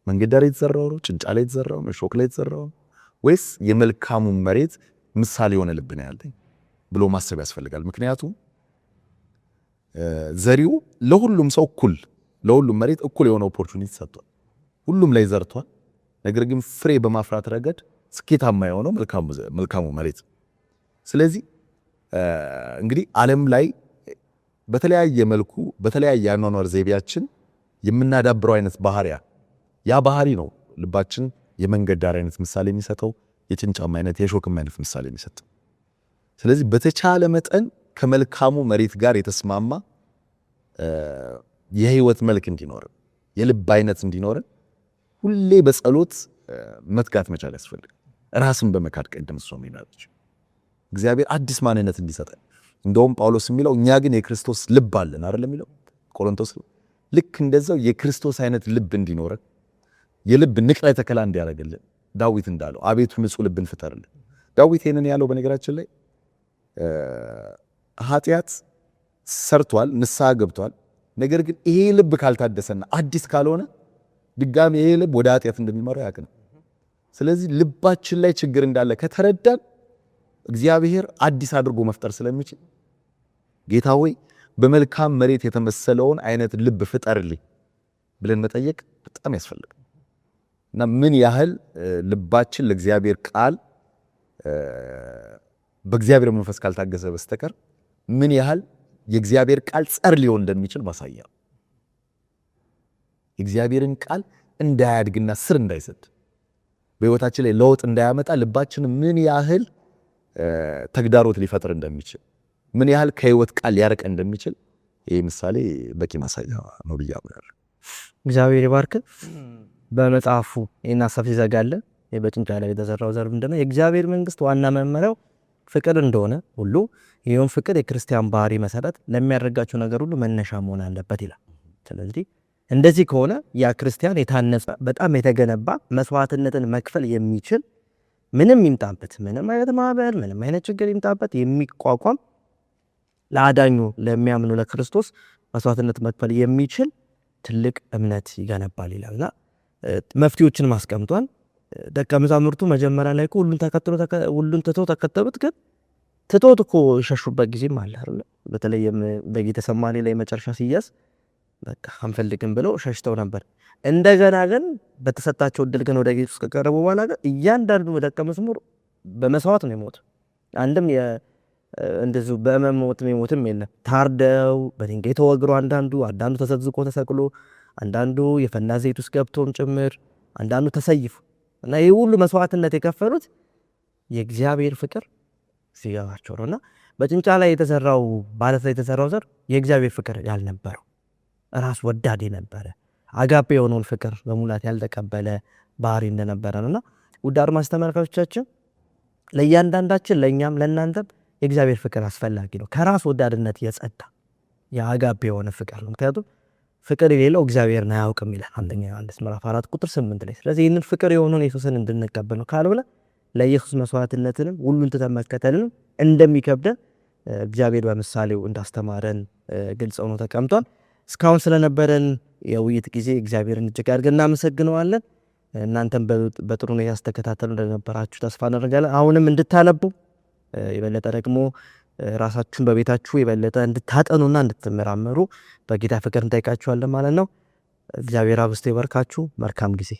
መንገድ ዳር የተዘራው ነው? ጭንጫ ላይ የተዘራው ነው? ሾክ ላይ የተዘራው ነው? ወይስ የመልካሙ መሬት ምሳሌ የሆነ ልብ ነው ያለኝ ብሎ ማሰብ ያስፈልጋል። ምክንያቱም ዘሪው ለሁሉም ሰው እኩል ለሁሉም መሬት እኩል የሆነ ኦፖርቹኒቲ ሰጥቷል። ሁሉም ላይ ዘርቷል። ነገር ግን ፍሬ በማፍራት ረገድ ስኬታማ የሆነው መልካሙ መሬት። ስለዚህ እንግዲህ ዓለም ላይ በተለያየ መልኩ በተለያየ አኗኗር ዘይቤያችን የምናዳብረው አይነት ባህሪያ ያ ባህሪ ነው ልባችን የመንገድ ዳር አይነት ምሳሌ የሚሰጠው፣ የጭንጫም አይነት የሾክም አይነት ምሳሌ የሚሰጠው። ስለዚህ በተቻለ መጠን ከመልካሙ መሬት ጋር የተስማማ የህይወት መልክ እንዲኖርን የልብ አይነት እንዲኖርን ሁሌ በጸሎት መትጋት መቻል ያስፈልጋል። ራስን በመካድ ቀደም እሷ የሚናለች እግዚአብሔር አዲስ ማንነት እንዲሰጠን። እንደውም ጳውሎስ የሚለው እኛ ግን የክርስቶስ ልብ አለን አይደል የሚለው ቆሮንቶስ። ልክ እንደዛው የክርስቶስ አይነት ልብ እንዲኖረን የልብ ንቅለ ተከላ እንዲያደርግልን ዳዊት እንዳለው አቤቱ ንጹህ ልብን ፍጠርልን። ዳዊት ይሄንን ያለው በነገራችን ላይ ኃጢአት ሰርቷል፣ ንስሐ ገብቷል። ነገር ግን ይሄ ልብ ካልታደሰና አዲስ ካልሆነ ድጋሚ ይሄ ልብ ወደ ኃጢአት እንደሚመራው ያውቅ ነው። ስለዚህ ልባችን ላይ ችግር እንዳለ ከተረዳን እግዚአብሔር አዲስ አድርጎ መፍጠር ስለሚችል ጌታ ሆይ በመልካም መሬት የተመሰለውን አይነት ልብ ፍጠርልኝ ብለን መጠየቅ በጣም ያስፈልጋል። እና ምን ያህል ልባችን ለእግዚአብሔር ቃል በእግዚአብሔር መንፈስ ካልታገዘ በስተቀር ምን ያህል የእግዚአብሔር ቃል ጸር ሊሆን እንደሚችል ማሳያ። የእግዚአብሔርን ቃል እንዳያድግና ስር እንዳይሰድ በሕይወታችን ላይ ለውጥ እንዳያመጣ ልባችን ምን ያህል ተግዳሮት ሊፈጥር እንደሚችል ምን ያህል ከሕይወት ቃል ሊያርቅ እንደሚችል ይህ ምሳሌ በቂ ማሳያ ነው ብዬ አምናለሁ። እግዚአብሔር ይባርክ። በመጽሐፉ ይህን ሀሳብ ሲዘጋለ በጭንጫ ላይ የተዘራው ዘር ምንድነው? የእግዚአብሔር መንግስት ዋና መመሪያው ፍቅር እንደሆነ ሁሉ ይህም ፍቅር የክርስቲያን ባህሪ መሰረት ለሚያደርጋቸው ነገር ሁሉ መነሻ መሆን አለበት ይላል። ስለዚህ እንደዚህ ከሆነ ያ ክርስቲያን የታነጸ በጣም የተገነባ መስዋዕትነትን መክፈል የሚችል ምንም ይምጣበት፣ ምንም አይነት ማዕበል፣ ምንም አይነት ችግር ይምጣበት የሚቋቋም ለአዳኙ ለሚያምኑ ለክርስቶስ መስዋዕትነት መክፈል የሚችል ትልቅ እምነት ይገነባል ይላልና መፍትሄዎችን ማስቀምጧል። ደቀ መዛሙርቱ መጀመሪያ ላይ ሁሉን ትተው ተከተሉት። ግን ትተውት እኮ የሸሹበት ጊዜም አለ አይደል? በተለይ በጌተሰማኒ ላይ መጨረሻ ሲያዝ በቃ አንፈልግም ብለው ሸሽተው ነበር። እንደገና ግን በተሰጣቸው እድል ግን ወደ ኢየሱስ ከቀረቡ በኋላ ግን እያንዳንዱ ደቀ መዝሙር በመስዋዕት ነው የሞት። አንድም እንደዚሁ በመሞት የሞትም የለም። ታርደው በድንጋይ ተወግሮ አንዳንዱ ተዘዝቆ ተሰቅሎ፣ አንዳንዱ የፈና ዘይት ውስጥ ገብቶም ጭምር፣ አንዳንዱ ተሰይፉ እና ይህ ሁሉ መስዋዕትነት የከፈሉት የእግዚአብሔር ፍቅር ሲገባቸው ነውና በጭንጫ ላይ የተዘራው ባለት ላይ የተዘራው ዘር የእግዚአብሔር ፍቅር ያልነበረው ራስ ወዳድ የነበረ አጋፔ የሆነውን ፍቅር በሙላት ያልተቀበለ ባህሪ እንደነበረ ነውና ውድ አድማጭ ተመልካቾቻችን ለእያንዳንዳችን ለእኛም ለእናንተም የእግዚአብሔር ፍቅር አስፈላጊ ነው። ከራስ ወዳድነት የጸዳ የአጋፔ የሆነ ፍቅር ነው። ምክንያቱም ፍቅር የሌለው እግዚአብሔርን አያውቅም ይላል አንደኛ ዮሐንስ ምዕራፍ 4 ቁጥር 8 ላይ። ስለዚህ ይህንን ፍቅር የሆነውን ኢየሱስን እንድንቀበል ነው። ካልሆነ ለኢየሱስ መስዋዕትነትንም ሁሉን ትተን መከተልንም እንደሚከብደን እግዚአብሔር በምሳሌው እንዳስተማረን ግልጽ ሆኖ ተቀምጧል። እስካሁን ስለነበረን የውይይት ጊዜ እግዚአብሔርን እጅግ አድርገን እናመሰግነዋለን። እናንተም በጥሩ ሁኔታ ስተከታተሉ እንደነበራችሁ ተስፋ እናደርጋለን። አሁንም እንድታነቡ የበለጠ ደግሞ ራሳችሁን በቤታችሁ የበለጠ እንድታጠኑና እንድትመራመሩ በጌታ ፍቅር እንጠይቃችኋለን ማለት ነው። እግዚአብሔር አብዝቶ ይባርካችሁ። መልካም ጊዜ